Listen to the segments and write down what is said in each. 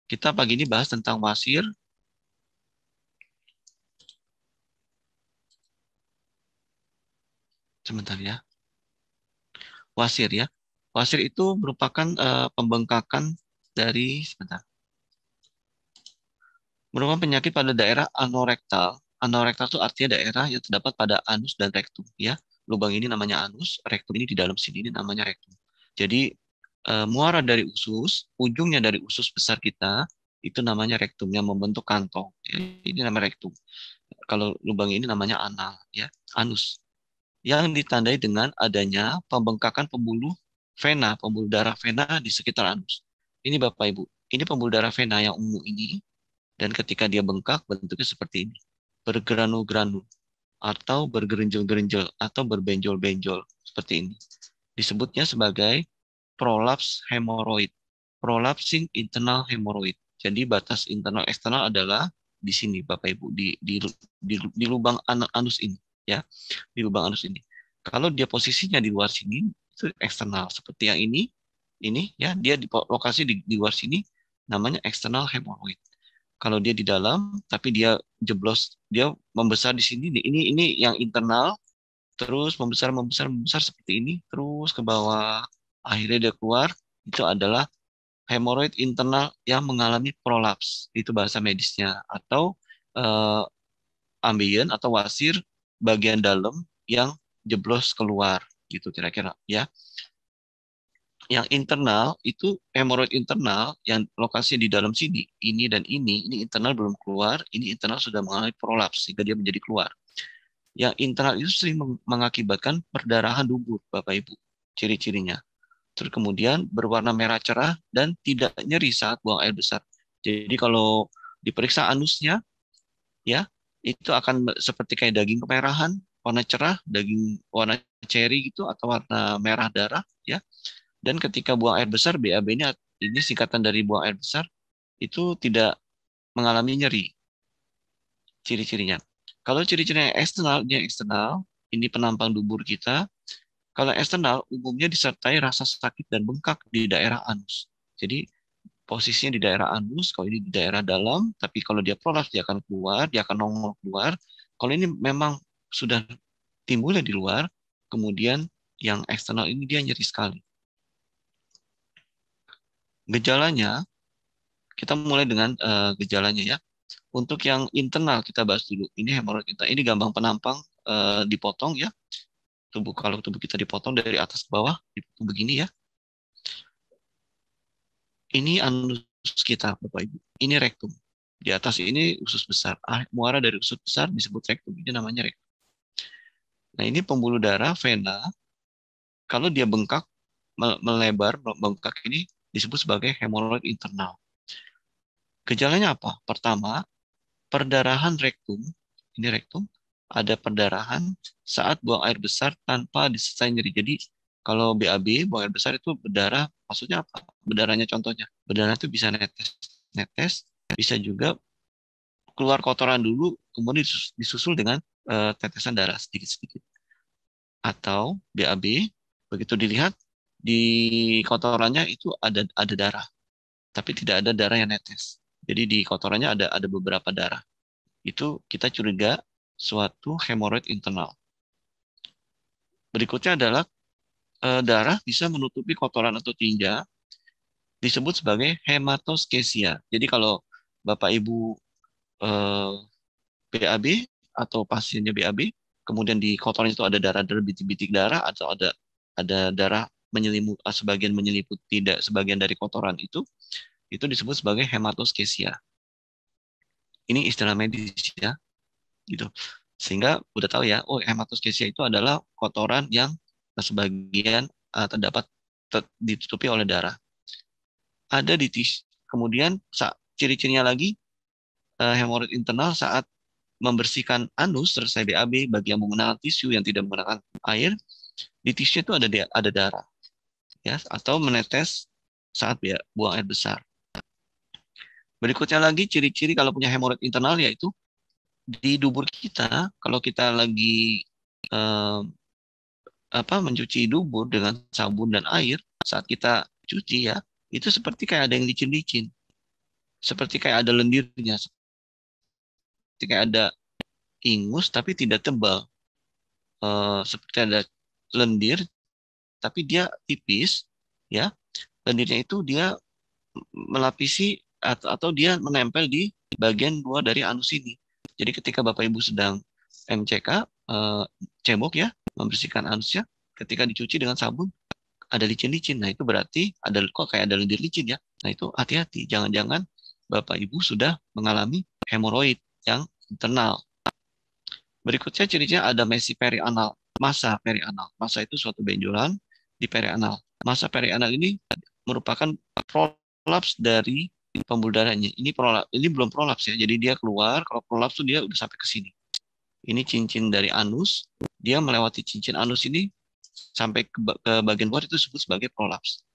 Kita pagi ini bahas tentang wasir. Sebentar ya. Wasir ya. Wasir itu merupakan pembengkakan dari sebentar. Merupakan penyakit pada daerah anorektal. Anorektal itu artinya daerah yang terdapat pada anus dan rektum ya. Lubang ini namanya anus, rektum ini di dalam sini ini namanya rektum. Jadi muara dari usus, ujungnya dari usus besar kita itu namanya rektum yang membentuk kantong. Ya, ini namanya rektum. Kalau lubang ini namanya anal ya, anus. Yang ditandai dengan adanya pembengkakan pembuluh darah vena di sekitar anus. Ini Bapak Ibu, ini pembuluh darah vena yang ungu ini, dan ketika dia bengkak bentuknya seperti ini, bergranul-granul atau bergerenjel-gerenjel atau berbenjol-benjol seperti ini. Disebutnya sebagai prolaps hemoroid, prolapsing internal hemoroid. Jadi batas internal eksternal adalah di sini Bapak Ibu, di lubang anus ini ya, di lubang anus ini. Kalau dia posisinya di luar sini itu eksternal seperti yang ini ya, dia di lokasi di luar sini namanya eksternal hemoroid. Kalau dia di dalam tapi dia jeblos, dia membesar di sini, ini yang internal, terus membesar membesar membesar seperti ini terus ke bawah, akhirnya dia keluar, itu adalah hemoroid internal yang mengalami prolaps, itu bahasa medisnya, atau eh, ambien atau wasir bagian dalam yang jeblos keluar gitu kira-kira ya. Yang internal itu hemoroid internal yang lokasinya di dalam sini, ini dan ini internal belum keluar, ini internal sudah mengalami prolaps sehingga dia menjadi keluar. Yang internal itu sering mengakibatkan perdarahan dubur, Bapak Ibu. Ciri-cirinya. Terus kemudian berwarna merah cerah dan tidak nyeri saat buang air besar. Jadi kalau diperiksa anusnya, ya, itu akan seperti kayak daging kemerahan, warna cerah, daging warna ceri gitu, atau warna merah darah, ya. Dan ketika buang air besar, BAB ini singkatan dari buang air besar, itu tidak mengalami nyeri, ciri-cirinya. Kalau ciri-cirinya eksternal, dia eksternal, ini penampang dubur kita. Kalau eksternal, umumnya disertai rasa sakit dan bengkak di daerah anus. Jadi, posisinya di daerah anus, kalau ini di daerah dalam, tapi kalau dia prolaps, dia akan keluar, dia akan nongol keluar. Kalau ini memang sudah timbulnya di luar, kemudian yang eksternal ini dia nyeri sekali. Gejalanya, kita mulai dengan gejalanya ya. Untuk yang internal kita bahas dulu. Ini hemoroid internal. Ini gampang penampang, dipotong ya. Kalau tubuh kita dipotong dari atas ke bawah, dipotong begini ya. Ini anus kita, Bapak Ibu. Ini rektum. Di atas ini usus besar. Muara dari usus besar disebut rektum. Ini namanya rektum. Nah, ini pembuluh darah vena. Kalau dia bengkak, melebar, bengkak ini disebut sebagai hemoroid internal. Gejalanya apa? Pertama, perdarahan rektum. Ini rektum. Ada perdarahan saat buang air besar tanpa disertai nyeri. Jadi, kalau BAB, buang air besar itu berdarah, maksudnya apa? Berdarahnya contohnya. Berdarah itu bisa netes, netes, bisa juga keluar kotoran dulu, kemudian disusul dengan tetesan darah sedikit-sedikit. Atau BAB, begitu dilihat di kotorannya itu ada darah, tapi tidak ada darah yang netes. Jadi di kotorannya ada beberapa darah. Itu kita curiga suatu hemoroid internal. Berikutnya adalah darah bisa menutupi kotoran atau tinja, disebut sebagai hematoskesia. Jadi kalau Bapak Ibu eh, BAB atau pasiennya BAB, kemudian di kotoran itu ada darah-darah, bintik-bintik darah, atau ada darah menyelimut, sebagian menyeliput tidak sebagian dari kotoran itu disebut sebagai hematoskesia. Ini istilah medis ya, gitu. Sehingga udah tahu ya, oh hematoskesia itu adalah kotoran yang sebagian terdapat ditutupi oleh darah. Ada di kemudian ciri-cirinya lagi, hemoroid internal saat membersihkan anus selesai BAB bagi yang menggunakan tisu yang tidak menggunakan air, di tisu itu ada darah ya, atau menetes saat buang air besar. Berikutnya lagi ciri-ciri kalau punya hemoroid internal yaitu di dubur kita, kalau kita lagi eh, mencuci dubur dengan sabun dan air, saat kita cuci ya, itu seperti kayak ada yang licin-licin. seperti kayak ada lendirnya, seperti kayak ada ingus tapi tidak tebal. Seperti ada lendir tapi dia tipis, ya. Lendirnya itu dia melapisi atau dia menempel di bagian luar dari anus ini. Jadi ketika Bapak Ibu sedang MCK, cebok ya, membersihkan anusnya, ketika dicuci dengan sabun, ada licin-licin. Nah, itu berarti ada kok kayak ada lendir licin ya. Nah, itu hati-hati. Jangan-jangan Bapak Ibu sudah mengalami hemoroid yang internal. Berikutnya ciri-cirinya ada mesi perianal, massa perianal. Massa itu suatu benjolan di perianal. Massa perianal ini merupakan prolaps dari pembuluh darahnya. Ini belum prolaps ya. Jadi dia keluar, kalau prolaps tuh dia udah sampai ke sini. Ini cincin dari anus, dia melewati cincin anus ini sampai ke bagian luar itu disebut sebagai prolaps.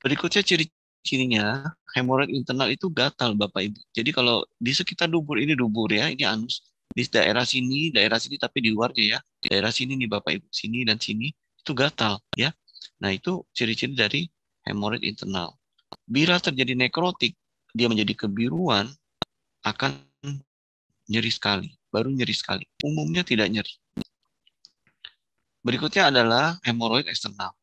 Berikutnya ciri-cirinya hemoroid internal itu gatal Bapak Ibu. Jadi kalau di sekitar dubur ya, ini anus. Di daerah sini tapi di luarnya ya. Daerah sini nih Bapak Ibu, sini dan sini itu gatal ya. Nah, itu ciri-ciri dari hemoroid internal. Bila terjadi nekrotik, dia menjadi kebiruan, akan nyeri sekali, baru nyeri sekali. Umumnya tidak nyeri. Berikutnya adalah hemoroid eksternal.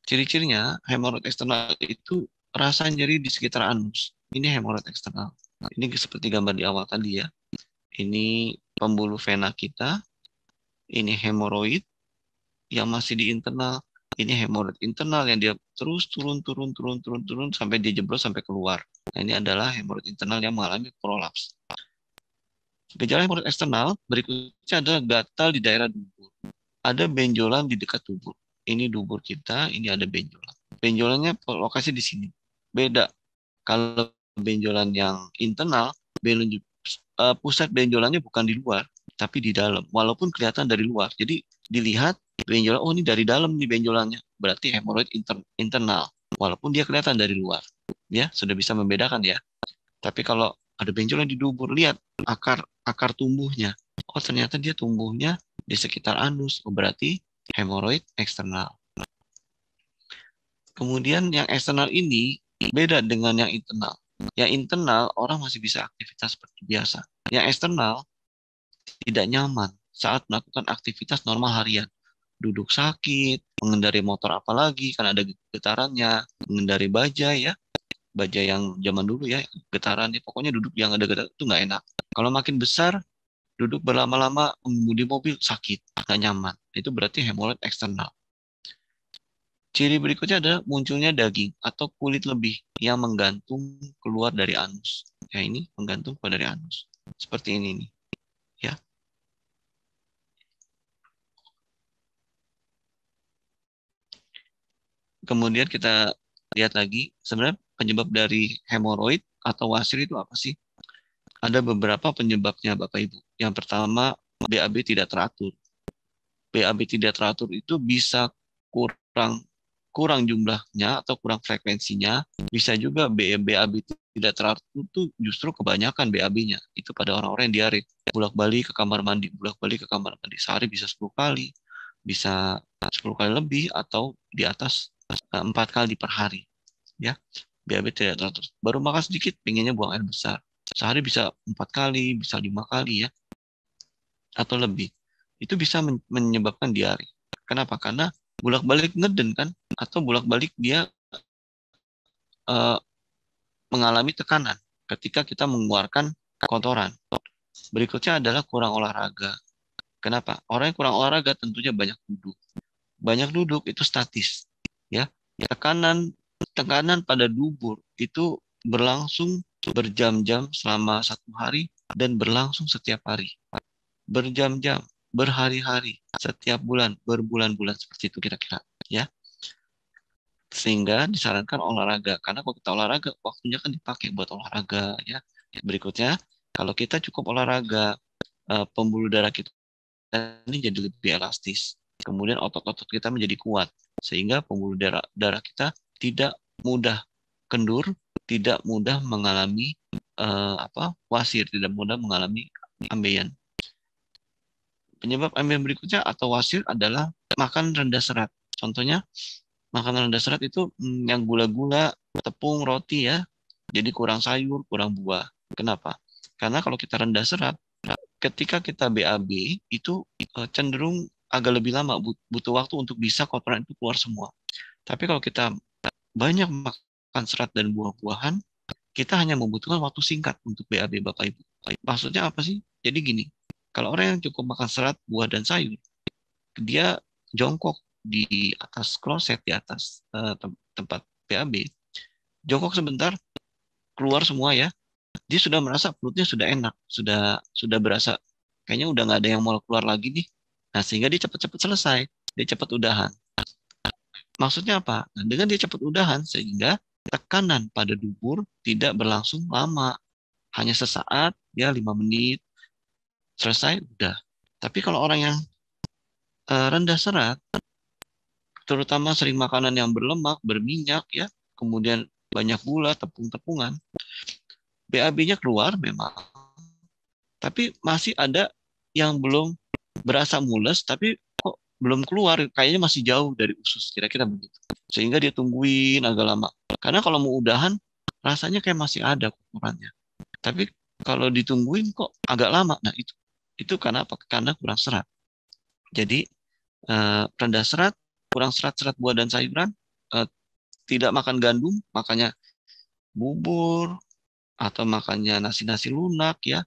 Ciri-cirinya hemoroid eksternal itu rasa nyeri di sekitar anus. Ini hemoroid eksternal. Nah, ini seperti gambar di awal tadi ya. Ini pembuluh vena kita. Ini hemoroid yang masih di internal. Ini hemoroid internal yang dia terus turun sampai dia jeblos sampai keluar. Nah, ini adalah hemoroid internal yang mengalami prolaps. Gejala hemoroid eksternal berikutnya adalah gatal di daerah dubur. Ada benjolan di dekat dubur. Ini dubur kita, ini ada benjolan. Benjolannya lokasi di sini. Beda. Kalau benjolan yang internal, pusat benjolannya bukan di luar, tapi di dalam. Walaupun kelihatan dari luar. Jadi dilihat benjolan, oh ini dari dalam nih benjolannya. Berarti hemoroid internal. Walaupun dia kelihatan dari luar. Ya, sudah bisa membedakan ya. Tapi kalau ada benjolan di dubur, lihat akar tumbuhnya. Oh, ternyata dia tumbuhnya di sekitar anus. Oh, berarti hemoroid eksternal. Kemudian yang eksternal ini beda dengan yang internal. Yang internal orang masih bisa aktivitas seperti biasa. Yang eksternal tidak nyaman saat melakukan aktivitas normal harian. Duduk sakit, mengendari motor apalagi karena ada getarannya, mengendari bajai ya, bajai yang zaman dulu ya, getarannya. Pokoknya duduk yang ada getaran itu nggak enak. Kalau makin besar, duduk berlama-lama mengemudi mobil sakit, nggak nyaman. Itu berarti hemoroid eksternal. Ciri berikutnya adalah munculnya daging atau kulit lebih yang menggantung keluar dari anus. Ya, ini menggantung keluar dari anus. Seperti ini nih. Ya. Kemudian kita lihat lagi, sebenarnya penyebab dari hemoroid atau wasir itu apa sih? Ada beberapa penyebabnya Bapak Ibu. Yang pertama, BAB tidak teratur. BAB tidak teratur itu bisa kurang jumlahnya atau kurang frekuensinya. Bisa juga BAB tidak teratur itu justru kebanyakan BAB-nya. Itu pada orang-orang yang diare. Bolak-balik ke kamar mandi, bolak-balik ke kamar mandi. Sehari bisa 10 kali, bisa 10 kali lebih, atau di atas 4 kali per hari. Ya, BAB tidak teratur. Baru makan sedikit, pengennya buang air besar. Sehari bisa 4 kali, bisa 5 kali ya, atau lebih. Itu bisa menyebabkan diare. Kenapa? Karena bolak-balik ngeden kan, atau bolak-balik dia uh, mengalami tekanan ketika kita mengeluarkan kotoran. Berikutnya adalah kurang olahraga. Kenapa? Orang yang kurang olahraga tentunya banyak duduk. Banyak duduk itu statis, ya. Tekanan pada dubur itu berlangsung berjam-jam selama 1 hari dan berlangsung setiap hari. Berjam-jam, berhari-hari, setiap bulan, berbulan-bulan seperti itu kira-kira, ya. Sehingga disarankan olahraga karena kalau kita olahraga waktunya kan dipakai buat olahraga ya. Berikutnya, kalau kita cukup olahraga, pembuluh darah kita ini jadi lebih elastis. Kemudian otot-otot kita menjadi kuat sehingga pembuluh darah kita tidak mudah kendur, tidak mudah mengalami wasir, tidak mudah mengalami ambeien. Penyebab ambeien berikutnya atau wasir adalah makan rendah serat. Contohnya makanan rendah serat itu yang gula-gula, tepung, roti ya, Jadi kurang sayur, kurang buah. Kenapa? Karena kalau kita rendah serat, ketika kita BAB itu cenderung agak lebih lama, butuh waktu untuk bisa kotoran itu keluar semua. Tapi kalau kita banyak makan serat dan buah-buahan, kita hanya membutuhkan waktu singkat untuk BAB Bapak Ibu. Maksudnya apa sih? Jadi gini, kalau orang yang cukup makan serat, buah dan sayur, dia jongkok di atas kloset, di atas tempat BAB, jongkok sebentar, keluar semua ya. Dia sudah merasa perutnya sudah enak, sudah berasa kayaknya udah nggak ada yang mau keluar lagi nih. Nah, sehingga dia cepat-cepat selesai, dia cepat udahan. Maksudnya apa? Nah, dengan dia cepat udahan sehingga tekanan pada dubur tidak berlangsung lama, hanya sesaat, dia 5 menit selesai udah. Tapi kalau orang yang rendah serat, terutama sering makanan yang berlemak, berminyak ya, kemudian banyak gula, tepung-tepungan, BAB-nya keluar memang, tapi masih ada yang belum berasa mules, tapi kok belum keluar, kayaknya masih jauh dari usus, kira-kira begitu. Sehingga dia tungguin agak lama. Karena kalau mau udahan, rasanya kayak masih ada kotorannya. Tapi kalau ditungguin kok agak lama. Nah itu karena apa? Karena kurang serat. Jadi rendah serat, kurang serat-serat buah dan sayuran, eh, tidak makan gandum, makanya bubur atau makannya nasi-nasi lunak ya,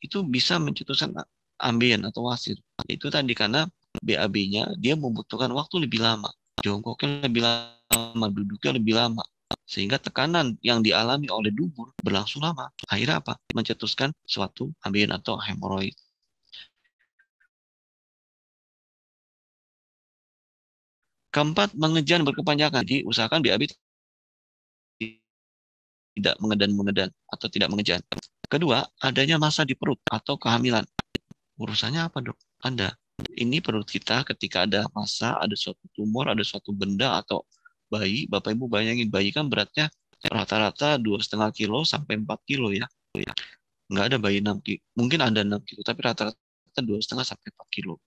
itu bisa mencetuskan ambien atau wasir. Itu tadi karena BAB-nya dia membutuhkan waktu lebih lama, jongkoknya lebih lama, duduknya lebih lama. Sehingga tekanan yang dialami oleh dubur berlangsung lama. Akhirnya apa? Mencetuskan suatu ambien atau hemoroid. Keempat, mengejan berkepanjangan. Jadi usahakan BAB tidak mengedan-mengedan atau tidak mengejan. Kedua, adanya massa di perut atau kehamilan. Urusannya apa, Dok? Ada. Ini perut kita ketika ada massa, ada suatu tumor, ada suatu benda atau bayi. Bapak Ibu bayangin, bayi kan beratnya rata-rata 2,5 kilo sampai 4 kilo ya. Nggak ada bayi 6 kilo. Mungkin ada 6 kilo, tapi rata-rata 2,5 sampai 4 kilo.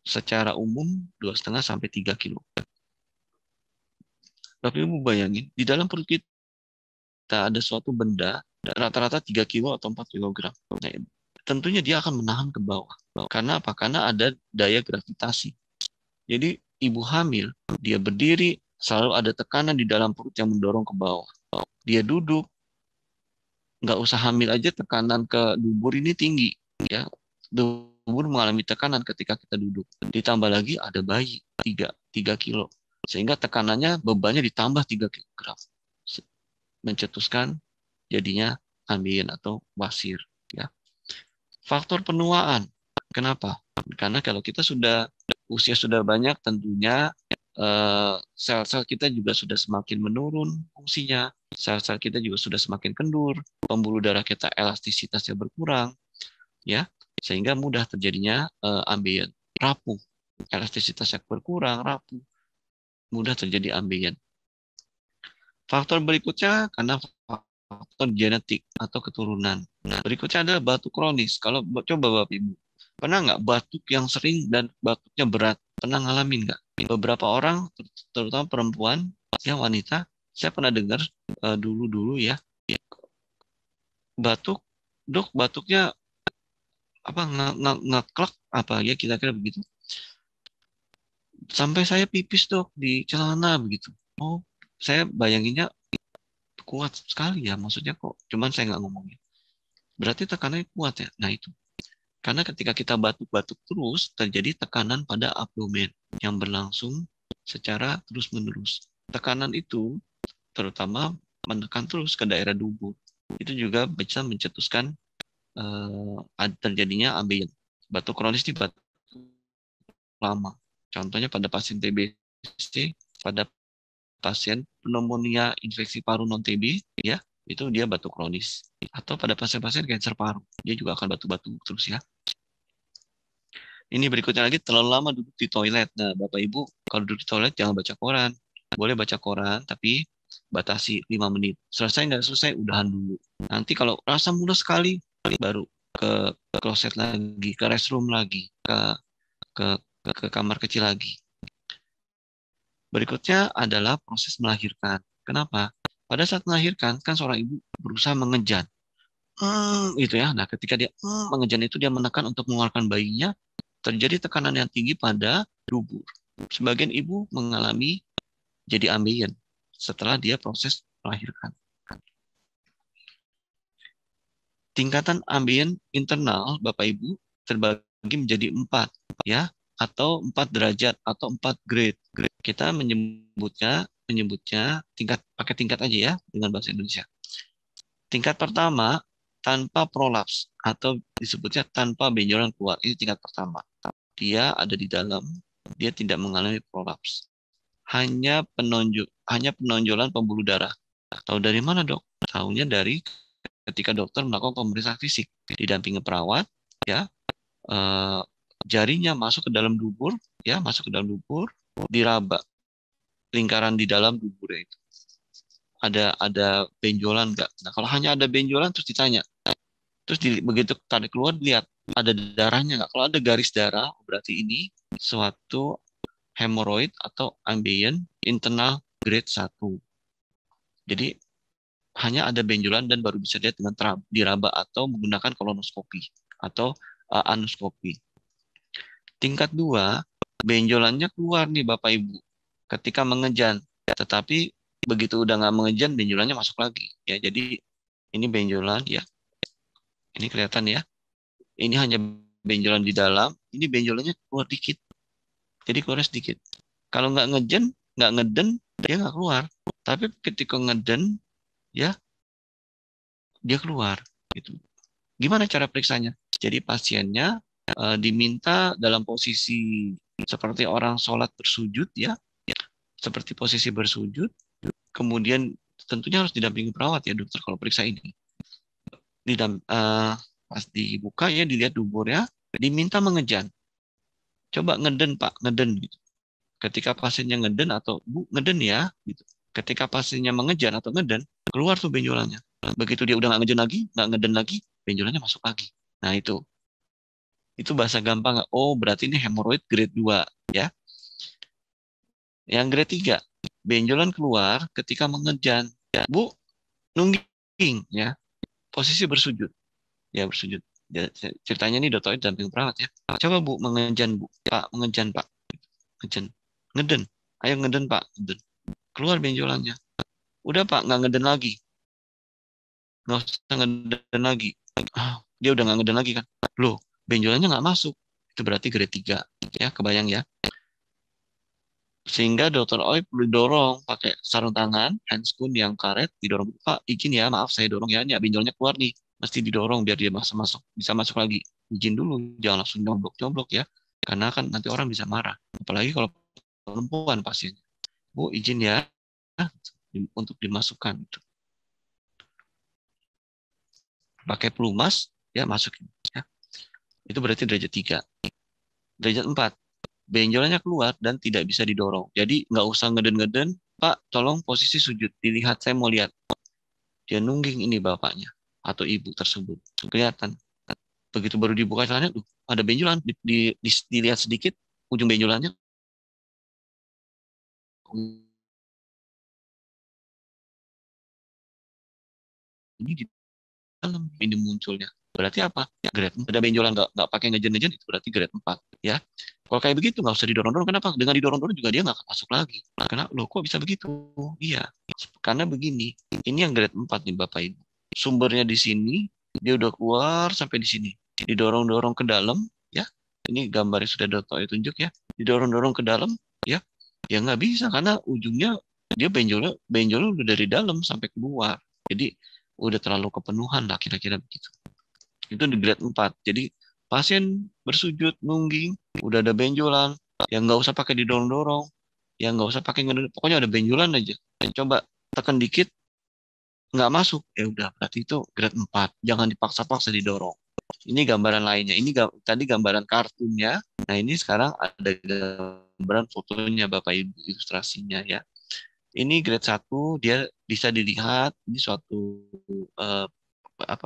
Secara umum 2,5 sampai 3 kilo. Bapak Ibu bayangin, di dalam perut kita ada suatu benda rata-rata 3 kilo atau 4 kilogram. Nah, tentunya dia akan menahan ke bawah. Karena apa? Karena ada daya gravitasi. Jadi ibu hamil, dia berdiri, selalu ada tekanan di dalam perut yang mendorong ke bawah. Dia duduk, nggak usah hamil aja tekanan ke dubur ini tinggi. Ya, dubur mengalami tekanan ketika kita duduk. Ditambah lagi ada bayi, 3 kilo. Sehingga tekanannya, bebannya ditambah 3 kilogram. Mencetuskan jadinya ambien atau wasir. Ya. Faktor penuaan. Kenapa? Karena kalau kita sudah usia sudah banyak, tentunya sel-sel kita juga sudah semakin menurun fungsinya. Sel-sel kita juga sudah semakin kendur. Pembuluh darah kita elastisitasnya berkurang, ya, sehingga mudah terjadinya ambien, rapuh. Elastisitasnya berkurang, rapuh, mudah terjadi ambien. Faktor berikutnya karena faktor genetik atau keturunan. Nah, berikutnya adalah batuk kronis. Kalau coba Bapak Ibu, pernah nggak batuk yang sering dan batuknya berat? Pernah ngalamin nggak? Beberapa orang, terutama perempuan, ya wanita, saya pernah dengar dulu-dulu ya, batuk, dok batuknya apa ngeklek apa ya kira-kira begitu. Sampai saya pipis dok di celana begitu. Oh, saya bayanginnya kuat sekali ya, maksudnya kok, cuman saya nggak ngomongin. Berarti tekanannya kuat ya. Nah itu. Karena ketika kita batuk-batuk terus, terjadi tekanan pada abdomen yang berlangsung secara terus-menerus. Tekanan itu terutama menekan terus ke daerah dubur. Itu juga bisa mencetuskan terjadinya ambien. Batuk kronis di batuk lama. Contohnya pada pasien TBC, pada pasien pneumonia infeksi paru non TB, ya, itu dia batuk kronis. Atau pada pasien-pasien kanker paru, dia juga akan batuk-batuk terus ya. Ini berikutnya lagi, terlalu lama duduk di toilet. Nah, Bapak Ibu, kalau duduk di toilet jangan baca koran. Boleh baca koran, tapi batasi 5 menit. Selesai nggak selesai, udahan dulu. Nanti kalau rasa mudah sekali, baru ke kloset lagi, ke restroom lagi, ke, ke kamar kecil lagi. Berikutnya adalah proses melahirkan. Kenapa? Pada saat melahirkan, kan seorang ibu berusaha mengejan. Gitu ya. Nah, ketika dia mengejan itu, dia menekan untuk mengeluarkan bayinya, terjadi tekanan yang tinggi pada dubur. Sebagian ibu mengalami jadi ambeien setelah dia proses melahirkan. Tingkatan ambien internal, Bapak Ibu, terbagi menjadi 4, ya, atau 4 derajat atau 4 grade. Kita menyebutnya tingkat, pakai tingkat aja ya dengan bahasa Indonesia. Tingkat pertama tanpa prolaps atau disebutnya tanpa benjolan keluar. Ini tingkat pertama. Dia ada di dalam, dia tidak mengalami prolaps. Hanya penonjolan pembuluh darah. Tahu dari mana, Dok? Tahunya dari ketika dokter melakukan pemeriksaan fisik, didampingi perawat, ya, jarinya masuk ke dalam dubur, ya, masuk ke dalam dubur, diraba lingkaran di dalam dubur itu. Ada benjolan nggak? Nah, kalau hanya ada benjolan terus ditanya, terus begitu tarik keluar lihat ada darahnya nggak? Kalau ada garis darah, berarti ini suatu hemoroid atau ambien internal grade 1. Jadi hanya ada benjolan dan baru bisa dilihat dengan diraba atau menggunakan kolonoskopi atau anuskopi. Tingkat 2, benjolannya keluar nih Bapak Ibu ketika mengejan, tetapi begitu udah nggak mengejan, benjolannya masuk lagi. Ya, jadi ini benjolan ya, ini kelihatan ya. Ini hanya benjolan di dalam, ini benjolannya keluar dikit. Jadi keluar sedikit. Kalau nggak nggak ngeden, dia nggak keluar. Tapi ketika ngeden, ya dia keluar. Gitu. Gimana cara periksanya? Jadi pasiennya diminta dalam posisi seperti orang sholat bersujud ya, seperti posisi bersujud. Kemudian tentunya harus didampingi perawat ya dokter kalau periksa ini. Pas dibuka ya dilihat duburnya, diminta mengejan. Coba ngeden Pak, ngeden gitu. Ketika pasiennya ngeden atau Bu ngeden ya, gitu. Ketika pasiennya mengejan atau ngeden, keluar tuh benjolannya. Begitu dia udah nggak ngejen lagi, nggak ngeden lagi, benjolannya masuk lagi. Nah itu bahasa gampang. Oh berarti ini hemoroid grade 2 ya. Yang grade 3, benjolan keluar ketika mengejan. Bu, nungging ya, posisi bersujud. Ya bersujud. Ya, ceritanya ini dokter damping perawat ya. Coba Bu mengejan Bu, Pak mengejan Pak, ngejan, ngeden, ayo ngeden Pak, ngeden. Keluar benjolannya. Udah Pak, nggak ngeden lagi, nggak usah ngeden lagi. Dia udah nggak ngeden lagi kan? Loh, benjolannya nggak masuk. Itu berarti grade 3 ya, kebayang ya. Sehingga dokter Oi perlu dorong pakai sarung tangan, handscoon yang karet, didorong. Pak, izin ya, maaf saya dorong ya, ini benjolnya keluar nih. Mesti didorong biar dia bisa masuk lagi. Izin dulu, jangan langsung nyoblok-nyoblok ya. Karena kan nanti orang bisa marah. Apalagi kalau perempuan pasiennya. Bu, izin ya untuk dimasukkan. Pakai pelumas, ya masukin. Ya. Itu berarti derajat 3. Derajat 4, benjolannya keluar dan tidak bisa didorong. Jadi nggak usah ngeden-ngeden, Pak, tolong posisi sujud. Dilihat, saya mau lihat. Dia nungging ini bapaknya atau ibu tersebut. Kelihatan. Begitu baru dibuka celananya, ada benjolan. Dilihat sedikit, ujung benjolannya. Ini di dalam, ini munculnya. Berarti apa? Ya, grade 4. Ada benjolan nggak pakai ngejen-ngejen, itu berarti grade 4. Ya. Kalau kayak begitu nggak usah didorong-dorong. Kenapa? Dengan didorong-dorong juga dia nggak akan masuk lagi. Karena loh kok bisa begitu? Iya. Karena begini, ini yang grade 4 nih Bapak Ibu. Sumbernya di sini, dia udah keluar sampai di sini. Didorong-dorong ke dalam, ya. Ini gambarnya sudah Dr. tunjuk ya. Didorong-dorong ke dalam, ya. Ya nggak bisa karena ujungnya dia benjolnya udah dari dalam sampai keluar. Jadi udah terlalu kepenuhan lah kira-kira begitu. Itu di grade 4. Jadi pasien bersujud, nungging, udah ada benjolan, yang nggak usah pakai didorong-dorong, yang nggak usah pakai ngedorong, pokoknya ada benjolan aja. Coba tekan dikit, nggak masuk, ya udah berarti itu grade 4. Jangan dipaksa-paksa didorong. Ini gambaran lainnya. Ini tadi gambaran kartunnya. Nah ini sekarang ada gambaran fotonya Bapak Ibu, ilustrasinya ya. Ini grade 1, dia bisa dilihat ini suatu eh,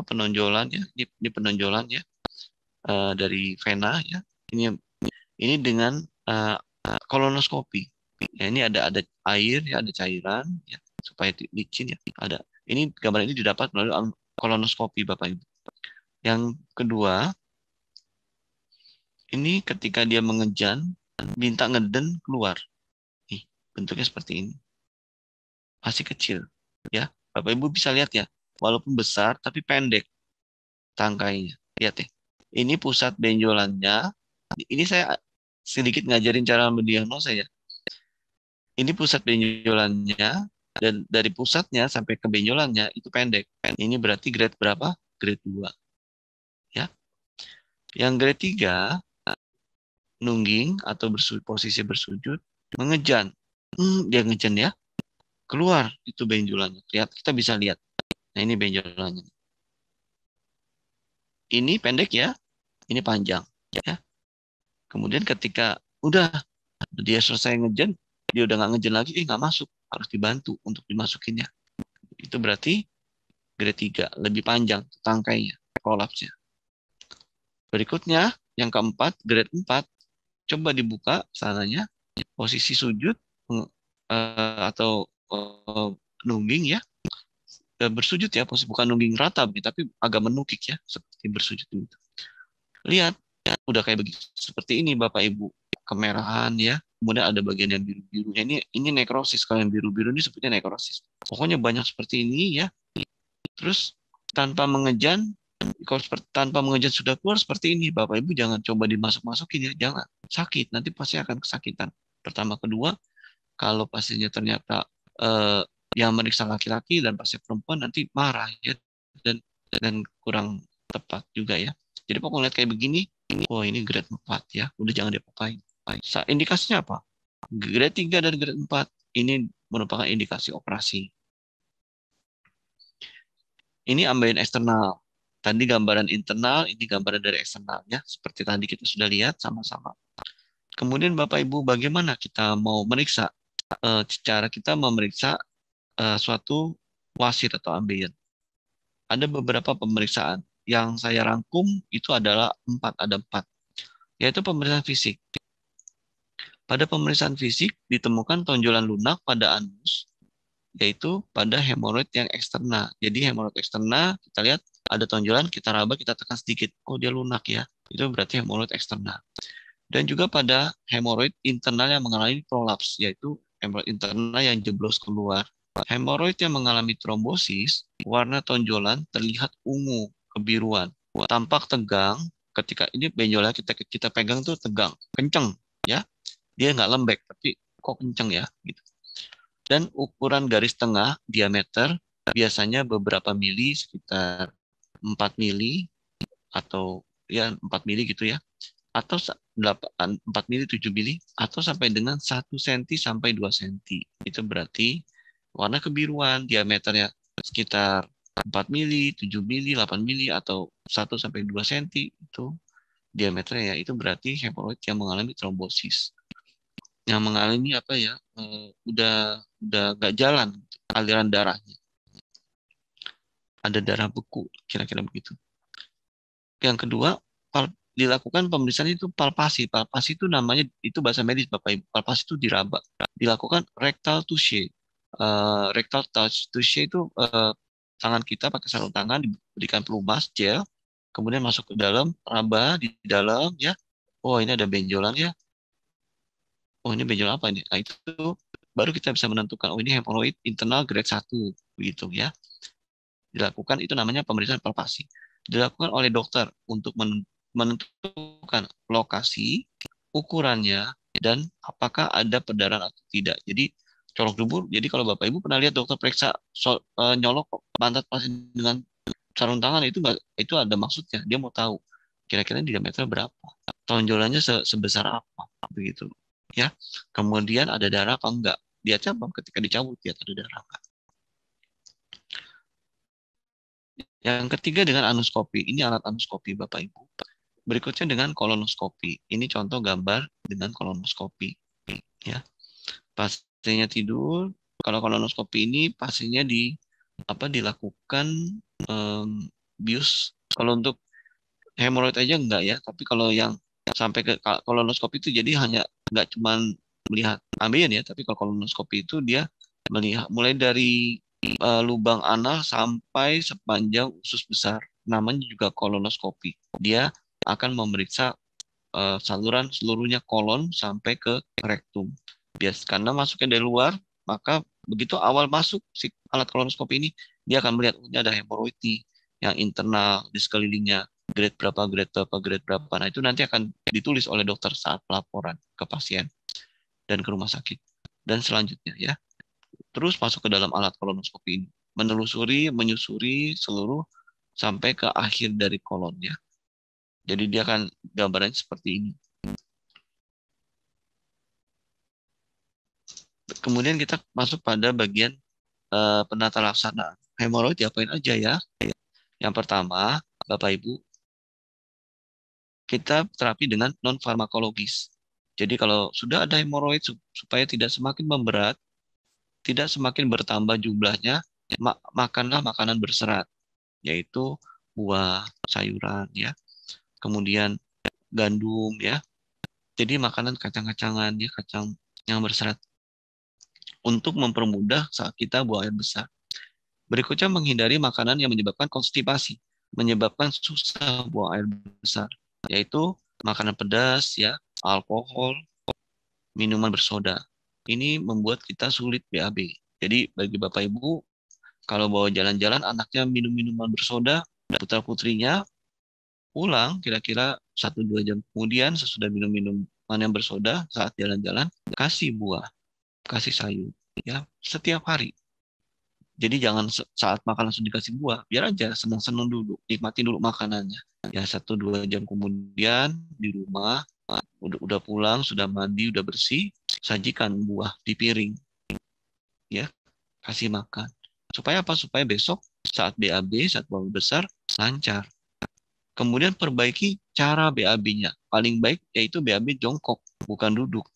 penonjolan ya. Ini penonjolan ya dari vena ya. Ini dengan kolonoskopi. Ya, ini ada air ya, ada cairan ya. supaya licin ya. Ada. Ini gambar ini didapat melalui kolonoskopi Bapak Ibu. Yang kedua, ini ketika dia mengejan, minta ngeden keluar. Nih, bentuknya seperti ini. Masih kecil, ya. Bapak Ibu bisa lihat ya, walaupun besar tapi pendek tangkainya. Lihat ya. Ini pusat benjolannya. Ini saya sedikit ngajarin cara mendiagnosa ya. Ini pusat benjolannya dan dari pusatnya sampai ke benjolannya itu pendek. Ini berarti grade berapa? Grade 2, ya. Yang grade 3 nungging atau posisi bersujud mengejan. Dia ngejan ya. Keluar itu benjolannya. Lihat, kita bisa lihat. Nah, ini benjolannya. Ini pendek ya, ini panjang ya. Kemudian ketika udah dia selesai ngejen, dia udah nggak ngejen lagi, nggak masuk, harus dibantu untuk dimasukinnya. Itu berarti grade 3, lebih panjang tangkainya, kolapsnya. Berikutnya, yang keempat, grade 4, coba dibuka sananya, posisi sujud atau nungging ya, bersujud ya, posisi bukan nungging rata, tapi agak menukik ya, seperti bersujud itu. Lihat, ya, udah kayak begitu. Seperti ini Bapak Ibu, kemerahan ya. Kemudian ada bagian yang biru-birunya. Ini nekrosis. Kalau yang biru-biru ini sebutnya nekrosis. Pokoknya banyak seperti ini ya. Terus tanpa mengejan, kalau tanpa mengejan sudah keluar seperti ini, Bapak Ibu jangan coba dimasuk-masukin ya. Jangan. Sakit. Nanti pasti akan kesakitan. Pertama, kedua, kalau pasiennya ternyata yang meriksa laki-laki dan pasien perempuan nanti marah ya, dan kurang tepat juga ya. Jadi pokoknya lihat kayak begini, wah ini grade 4 ya, udah jangan diapain. Indikasinya apa? Grade 3 dan grade 4 ini merupakan indikasi operasi. Ini ambeien eksternal. Tadi gambaran internal, ini gambaran dari eksternalnya. Seperti tadi kita sudah lihat sama-sama. Kemudian Bapak Ibu, bagaimana kita mau meriksa? Cara kita memeriksa suatu wasit atau ambeien. Ada beberapa pemeriksaan. Yang saya rangkum itu adalah ada 4. Yaitu pemeriksaan fisik. Pada pemeriksaan fisik ditemukan tonjolan lunak pada anus, yaitu pada hemoroid yang eksterna. Jadi hemoroid eksterna, kita lihat ada tonjolan, kita raba, kita tekan sedikit. Oh dia lunak ya. Itu berarti hemoroid eksterna. Dan juga pada hemoroid internal yang mengalami prolaps, yaitu hemoroid internal yang jeblos keluar. Hemoroid yang mengalami trombosis, warna tonjolan terlihat ungu, kebiruan. Tampak tegang, ketika ini benjolan kita pegang tuh tegang, kenceng ya. Dia nggak lembek, tapi kok kenceng ya gitu. Dan ukuran garis tengah diameter biasanya beberapa mili, sekitar 4 mili atau ya 4 mili gitu ya. Atau 4 mili, 7 mili, atau sampai dengan 1 cm sampai 2 cm. Itu berarti warna kebiruan, diameternya sekitar 4 mili, 7 mili, 8 mili, atau 1 sampai 2 cm itu diameternya ya. Itu berarti hemoroid yang mengalami trombosis. Yang mengalami apa ya? Udah nggak jalan aliran darahnya. Ada darah beku, kira-kira begitu. Yang kedua, dilakukan pemeriksaan itu palpasi. Palpasi itu namanya, itu bahasa medis Bapak Ibu. Palpasi itu diraba. Dilakukan rectal touche. Rectal touche itu tangan kita pakai sarung tangan diberikan pelumas gel, kemudian masuk ke dalam, raba di dalam ya. Oh ini ada benjolan ya. Oh ini benjolan apa ini? Nah itu baru kita bisa menentukan. Oh ini hemoroid internal grade 1 begitu ya. Dilakukan itu namanya pemeriksaan palpasi. Dilakukan oleh dokter untuk menentukan lokasi, ukurannya, dan apakah ada perdarahan atau tidak. Jadi colok dubur. Jadi kalau Bapak Ibu pernah lihat dokter periksa nyolok pantat pasien dengan sarung tangan, itu ada maksudnya. Dia mau tahu kira-kira diameter berapa, tonjolannya sebesar apa, begitu. Ya, kemudian ada darah apa enggak? Dia cabang ketika dicabut dia ada darah enggak. Yang ketiga dengan anuskopi. Ini alat anuskopi Bapak Ibu. Berikutnya dengan kolonoskopi. Ini contoh gambar dengan kolonoskopi. Ya, pasiennya tidur. Kalau kolonoskopi ini pasiennya dilakukan bius. Kalau untuk hemoroid aja enggak ya. Tapi kalau yang sampai ke kolonoskopi itu jadi hanya enggak cuma melihat ambeien ya. Tapi kalau kolonoskopi itu dia melihat mulai dari lubang anal sampai sepanjang usus besar. Namanya juga kolonoskopi. Dia akan memeriksa saluran seluruhnya kolon sampai ke rektum. Karena masuknya dari luar, maka begitu awal masuk si alat kolonoskopi ini, dia akan melihat ini ada hemoroid nih, yang internal di sekelilingnya, grade berapa, grade berapa, grade berapa. Nah itu nanti akan ditulis oleh dokter saat pelaporan ke pasien dan ke rumah sakit. Dan selanjutnya ya, terus masuk ke dalam alat kolonoskopi ini, menelusuri, menyusuri seluruh sampai ke akhir dari kolonnya. Jadi dia akan gambarannya seperti ini. Kemudian kita masuk pada bagian penata laksanaan. Hemoroid diapain aja ya? Yang pertama, Bapak Ibu, kita terapi dengan non farmakologis. Jadi kalau sudah ada hemoroid supaya tidak semakin memberat, tidak semakin bertambah jumlahnya, makanlah makanan berserat, yaitu buah, sayuran ya. Kemudian gandum ya. Jadi makanan kacang-kacangan ya, kacang yang berserat untuk mempermudah saat kita buang air besar. Berikutnya menghindari makanan yang menyebabkan konstipasi, menyebabkan susah buang air besar, yaitu makanan pedas ya, alkohol, minuman bersoda. Ini membuat kita sulit BAB. Jadi bagi Bapak Ibu, kalau bawa jalan-jalan anaknya minum minuman bersoda, putra-putrinya pulang kira-kira 1-2 jam kemudian sesudah minum minuman yang bersoda saat jalan-jalan, kasih buah, kasih sayur ya setiap hari. Jadi jangan saat makan langsung dikasih buah, biar aja senang-senang dulu, nikmati dulu makanannya. Ya 1-2 jam kemudian di rumah, udah pulang, sudah mandi, udah bersih, sajikan buah di piring, ya kasih makan. Supaya apa? Supaya besok saat BAB, saat buang besar lancar. Kemudian perbaiki cara BAB-nya. Paling baik yaitu BAB jongkok, bukan duduk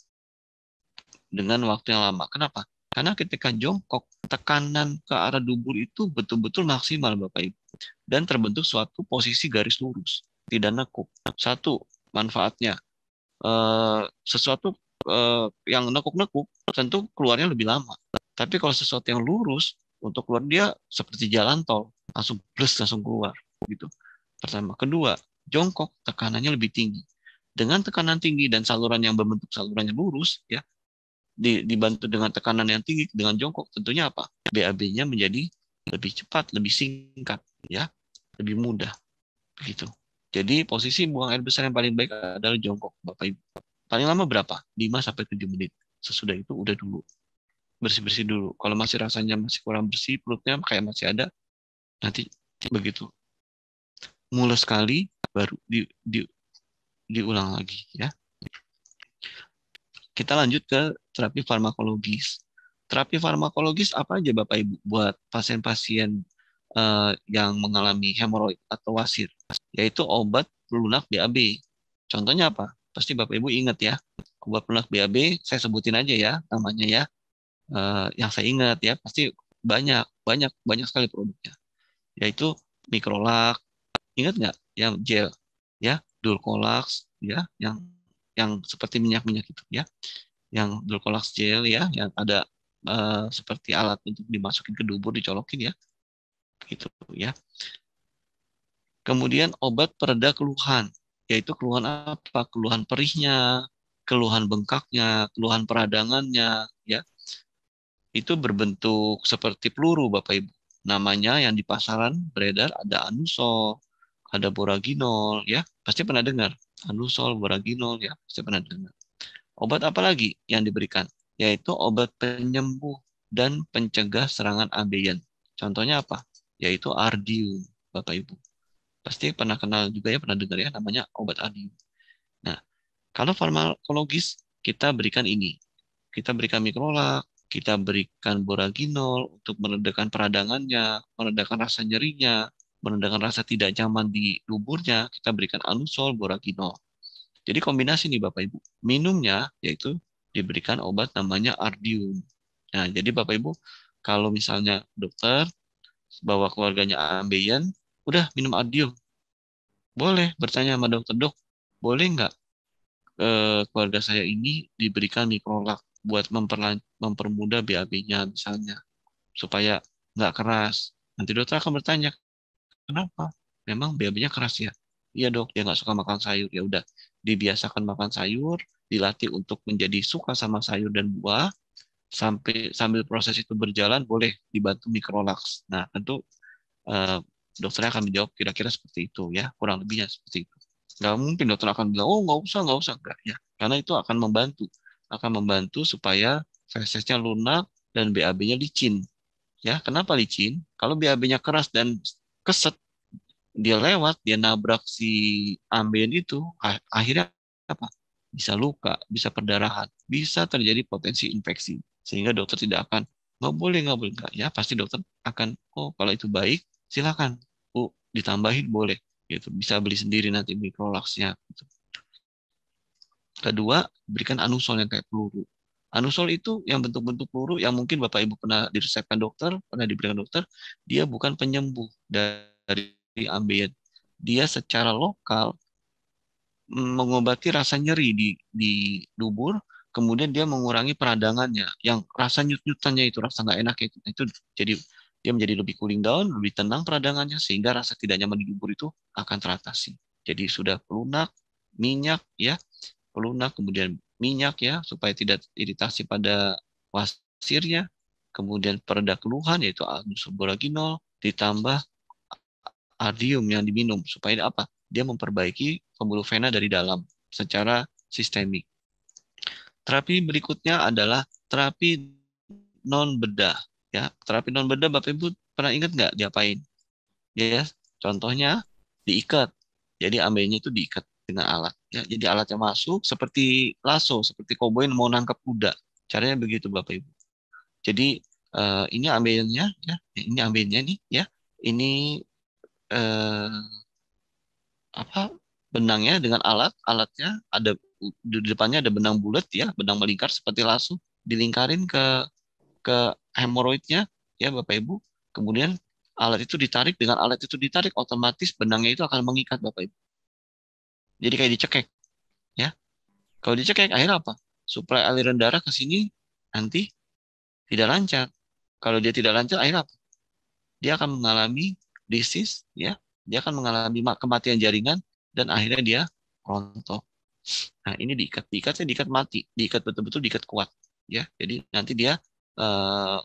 dengan waktu yang lama. Kenapa? Karena ketika jongkok, tekanan ke arah dubur itu betul-betul maksimal, Bapak Ibu. Dan terbentuk suatu posisi garis lurus, tidak nekuk. Satu, manfaatnya. Sesuatu yang nekuk-nekuk, tentu keluarnya lebih lama. Tapi kalau sesuatu yang lurus, untuk keluar dia seperti jalan tol, langsung plus, langsung keluar. Gitu. Pertama. Kedua, jongkok, tekanannya lebih tinggi. Dengan tekanan tinggi dan saluran yang berbentuk salurannya lurus, ya, dibantu dengan tekanan yang tinggi dengan jongkok, tentunya apa? BAB-nya menjadi lebih cepat, lebih singkat, ya, lebih mudah, begitu. Jadi posisi buang air besar yang paling baik adalah jongkok, Bapak Ibu. Paling lama berapa? 5-7 menit. Sesudah itu udah dulu bersih-bersih dulu. Kalau masih rasanya masih kurang bersih, perutnya kayak masih ada, nanti begitu mulai sekali baru diulang lagi, ya. Kita lanjut ke terapi farmakologis. Terapi farmakologis apa aja Bapak Ibu buat pasien-pasien yang mengalami hemoroid atau wasir, yaitu obat pelunak BAB. Contohnya apa? Pasti Bapak Ibu ingat ya. Obat pelunak BAB, saya sebutin aja ya namanya ya. Yang saya ingat ya, pasti banyak banyak banyak sekali produknya. Yaitu Microlax, ingat nggak? Yang gel, ya, Dulcolax, ya, yang seperti minyak-minyak itu ya, yang Dulcolax gel ya, yang ada seperti alat untuk dimasukin ke dubur, dicolokin ya, gitu ya. Kemudian obat pereda keluhan, yaitu keluhan apa? Keluhan perihnya, keluhan bengkaknya, keluhan peradangannya, ya. Itu berbentuk seperti peluru, Bapak Ibu. Namanya yang di pasaran beredar ada Anusol, ada Boraginol, ya. Pasti pernah dengar. Anusol, Boraginol, ya. Pasti pernah dengar. Obat apa lagi yang diberikan? Yaitu obat penyembuh dan pencegah serangan ambeien. Contohnya apa? Yaitu Ardium, Bapak Ibu. Pasti pernah kenal juga ya, pernah dengar ya, namanya obat Ardium. Nah, kalau farmakologis, kita berikan ini. Kita berikan Microlax, kita berikan Boraginol untuk meredakan peradangannya, meredakan rasa nyerinya, meredakan rasa tidak nyaman di tubuhnya, kita berikan Anusol, Boraginol. Jadi kombinasi nih Bapak Ibu. Minumnya yaitu diberikan obat namanya Ardium. Nah, jadi Bapak Ibu, kalau misalnya dokter bawa keluarganya ambeien, udah minum Ardium. Boleh bertanya sama dokter, dok, boleh nggak keluarga saya ini diberikan Microlax? buat mempermudah BAB-nya misalnya supaya nggak keras. Nanti dokter akan bertanya, kenapa? Memang BAB-nya keras ya? Iya dok, dia nggak suka makan sayur. Ya udah, dibiasakan makan sayur, dilatih untuk menjadi suka sama sayur dan buah, sambil proses itu berjalan boleh dibantu mikrolaks. Nah, tentu eh, dokternya akan menjawab kira-kira seperti itu ya, kurang lebihnya seperti itu. Nggak mungkin dokter akan bilang, oh nggak usah, enggak ya. Karena itu akan membantu supaya fesesnya lunak dan BAB-nya licin. Ya, kenapa licin? Kalau BAB-nya keras dan keset, dia lewat, dia nabrak si ambeien itu, akhirnya apa? Bisa luka, bisa perdarahan, bisa terjadi potensi infeksi. Sehingga dokter tidak akan, nggak boleh, nggak. Ya, pasti dokter akan, oh kalau itu baik, silakan. Oh, ditambahin boleh. Gitu. Bisa beli sendiri nanti mikrolaksnya. Gitu. Kedua, berikan anusol yang kayak peluru. Anusol itu yang bentuk-bentuk peluru yang mungkin Bapak Ibu pernah diresepkan dokter, pernah diberikan dokter, dia bukan penyembuh dari ambeien. Dia secara lokal mengobati rasa nyeri di dubur, kemudian dia mengurangi peradangannya, yang rasa nyut-nyutannya itu, rasa nggak enak itu jadi dia menjadi lebih cooling down, lebih tenang peradangannya, sehingga rasa tidak nyaman di dubur itu akan teratasi. Jadi sudah pelunak, minyak ya, pelunak, kemudian minyak ya, supaya tidak iritasi pada wasirnya, kemudian pereda keluhan yaitu albumin ditambah ardium yang diminum supaya apa? Dia memperbaiki pembuluh vena dari dalam secara sistemik. Terapi berikutnya adalah terapi non bedah. Ya, terapi non bedah Bapak Ibu pernah ingat nggak diapain? Ya, contohnya diikat. Jadi ambenya itu diikat dengan alat. Ya, jadi alatnya masuk seperti lasso, seperti koboi mau nangkap kuda. Caranya begitu Bapak Ibu. Jadi ini ambennya, ya, ini ambennya nih, ya. Ini apa benangnya dengan alatnya ada di depannya ada benang bulat ya, benang melingkar seperti lasso, dilingkarin ke hemoroidnya ya Bapak Ibu. Kemudian dengan alat itu ditarik otomatis benangnya itu akan mengikat Bapak Ibu. Jadi kayak dicekek ya. Kalau dicekek akhirnya apa? Suplai aliran darah ke sini nanti tidak lancar. Kalau dia tidak lancar akhirnya apa? Dia akan mengalami disease ya. Dia akan mengalami kematian jaringan dan akhirnya dia rontok. Nah, ini diikat mati, diikat betul-betul, diikat kuat, ya. Jadi nanti dia eh,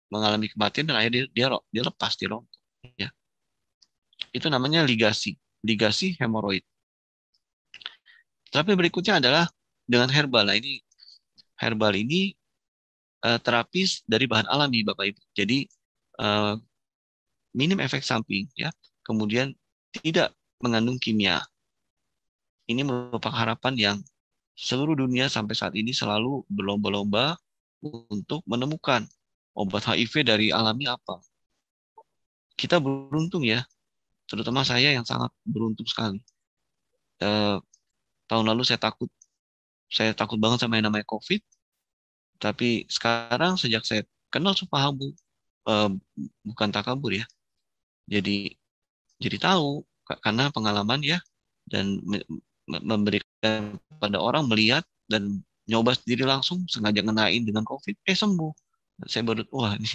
mengalami kematian dan akhirnya dia lepas, dia rontok, ya. Itu namanya ligasi, ligasi hemoroid. Tapi berikutnya adalah dengan herbal. Nah, ini herbal ini terapis dari bahan alami, Bapak Ibu. Jadi eh, minim efek samping, ya. Kemudian tidak mengandung kimia. Ini merupakan harapan yang seluruh dunia sampai saat ini selalu berlomba-lomba untuk menemukan obat HIV dari alami apa. Kita beruntung ya, terutama saya yang sangat beruntung sekali. Eh, tahun lalu saya takut banget sama yang namanya COVID, tapi sekarang sejak saya kenal Supahabu, eh, bukan takabur ya, jadi tahu karena pengalaman ya, dan memberikan pada orang melihat dan nyoba sendiri langsung sengaja ngenain dengan COVID, sembuh. Saya baru, wah ini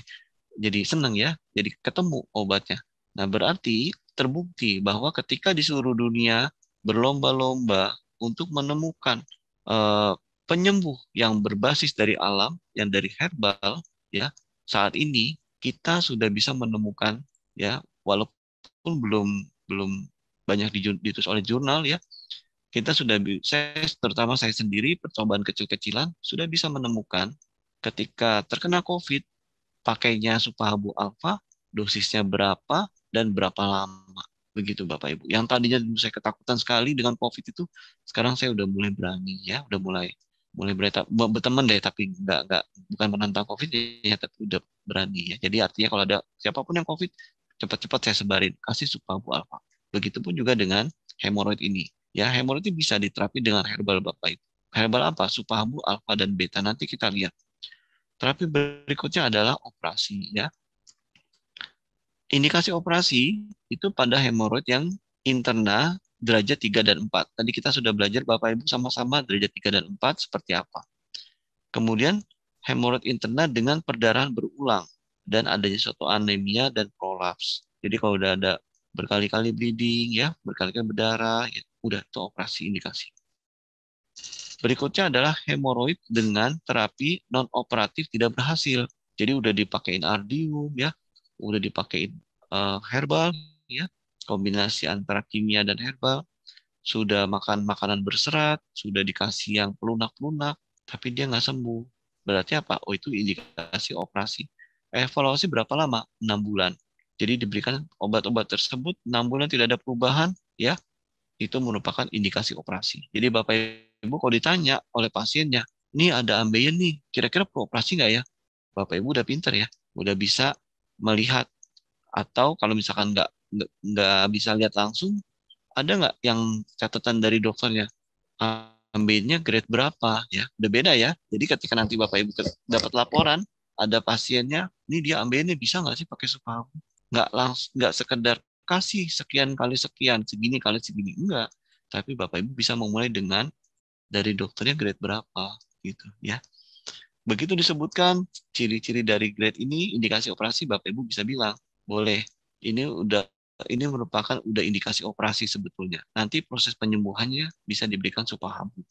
jadi senang ya, jadi ketemu obatnya. Nah, berarti terbukti bahwa ketika di seluruh dunia berlomba-lomba untuk menemukan eh, penyembuh yang berbasis dari alam, yang dari herbal, ya, saat ini kita sudah bisa menemukan, ya, walaupun belum belum banyak ditulis oleh jurnal, ya, kita sudah bisa, terutama saya sendiri, percobaan kecil-kecilan sudah bisa menemukan ketika terkena COVID pakainya Supahabu Alfa, dosisnya berapa, dan berapa lama. Begitu Bapak Ibu. Yang tadinya saya ketakutan sekali dengan COVID itu, sekarang saya udah mulai berani ya, udah mulai mulai berteman deh, tapi nggak bukan menentang COVID ya, tapi udah berani ya. Jadi artinya kalau ada siapapun yang COVID, cepat-cepat saya sebarin, kasih Supahabu Alfa. Begitupun juga dengan hemoroid ini. Ya, hemoroid ini bisa diterapi dengan herbal Bapak Ibu. Herbal apa? Supahabu Alfa dan Beta. Nanti kita lihat. Terapi berikutnya adalah operasi ya. Indikasi operasi itu pada hemoroid yang interna derajat 3 dan 4. Tadi kita sudah belajar Bapak Ibu sama-sama derajat 3 dan 4 seperti apa. Kemudian hemoroid interna dengan perdarahan berulang dan adanya suatu anemia dan prolaps. Jadi kalau udah ada berkali-kali bleeding ya, berkali-kali berdarah, ya, udah itu operasi indikasi. Berikutnya adalah hemoroid dengan terapi non operatif tidak berhasil. Jadi udah dipakein ardium ya, udah dipakein herbal ya, kombinasi antara kimia dan herbal, sudah makan makanan berserat, sudah dikasih yang pelunak-pelunak, tapi dia nggak sembuh. Berarti apa? Oh, itu indikasi operasi. Evaluasi berapa lama? 6 bulan. Jadi diberikan obat-obat tersebut 6 bulan tidak ada perubahan, ya, itu merupakan indikasi operasi. Jadi Bapak Ibu kalau ditanya oleh pasiennya, ini ada ambeien nih, kira-kira perlu operasi nggak ya? Bapak Ibu udah pinter ya, udah bisa melihat. Atau kalau misalkan nggak bisa lihat langsung, ada nggak yang catatan dari dokternya? Ambeinnya grade berapa ya? Udah beda ya. Jadi ketika nanti Bapak Ibu dapat laporan, ada pasiennya, ini dia ambeinnya bisa nggak sih pakai Supabu? Nggak langsung, nggak sekedar kasih sekian kali sekian, segini kali segini, enggak. Tapi Bapak Ibu bisa memulai dengan dari dokternya grade berapa gitu ya. Begitu disebutkan ciri-ciri dari grade ini, indikasi operasi, Bapak Ibu bisa bilang, boleh. Ini merupakan udah indikasi operasi sebetulnya. Nanti proses penyembuhannya bisa diberikan Supahabu.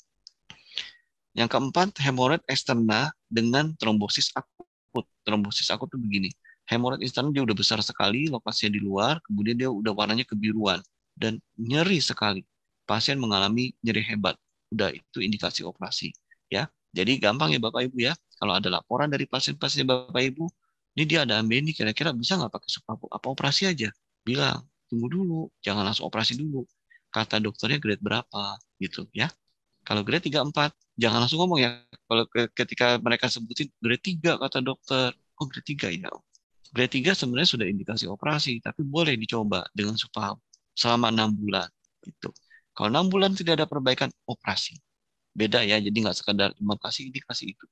Yang keempat, hemoroid eksterna dengan trombosis akut. Trombosis akut itu begini. Hemoroid eksterna dia udah besar sekali, lokasinya di luar, kemudian dia udah warnanya kebiruan dan nyeri sekali. Pasien mengalami nyeri hebat. Udah itu indikasi operasi, ya. Jadi gampang ya Bapak Ibu ya. Kalau ada laporan dari pasien-pasien Bapak Ibu, ini dia ada ambe ini, kira-kira bisa nggak pakai supapu? Apa operasi aja? Bilang, tunggu dulu, jangan langsung operasi dulu. Kata dokternya grade berapa, gitu ya. Kalau grade 3 4 jangan langsung ngomong ya. Kalau ketika mereka sebutin grade 3 kata dokter, oh grade 3 ya. Grade 3 sebenarnya sudah indikasi operasi, tapi boleh dicoba dengan supahab selama 6 bulan. Gitu. Kalau 6 bulan tidak ada perbaikan, operasi. Beda ya, jadi nggak sekedar cuma kasih ini, kasih itu.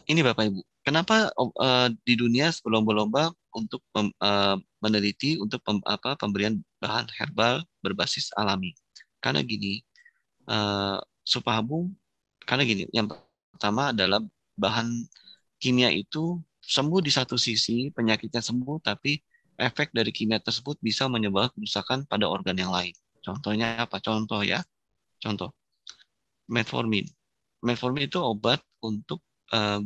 Ini Bapak Ibu, kenapa di dunia berlomba-lomba untuk meneliti untuk pemberian bahan herbal berbasis alami? Karena gini, Supahabu, karena gini, yang pertama adalah bahan kimia itu sembuh di satu sisi, penyakitnya sembuh, tapi efek dari kimia tersebut bisa menyebabkan kerusakan pada organ yang lain. Contohnya apa? Contoh ya, contoh metformin. Metformin itu obat untuk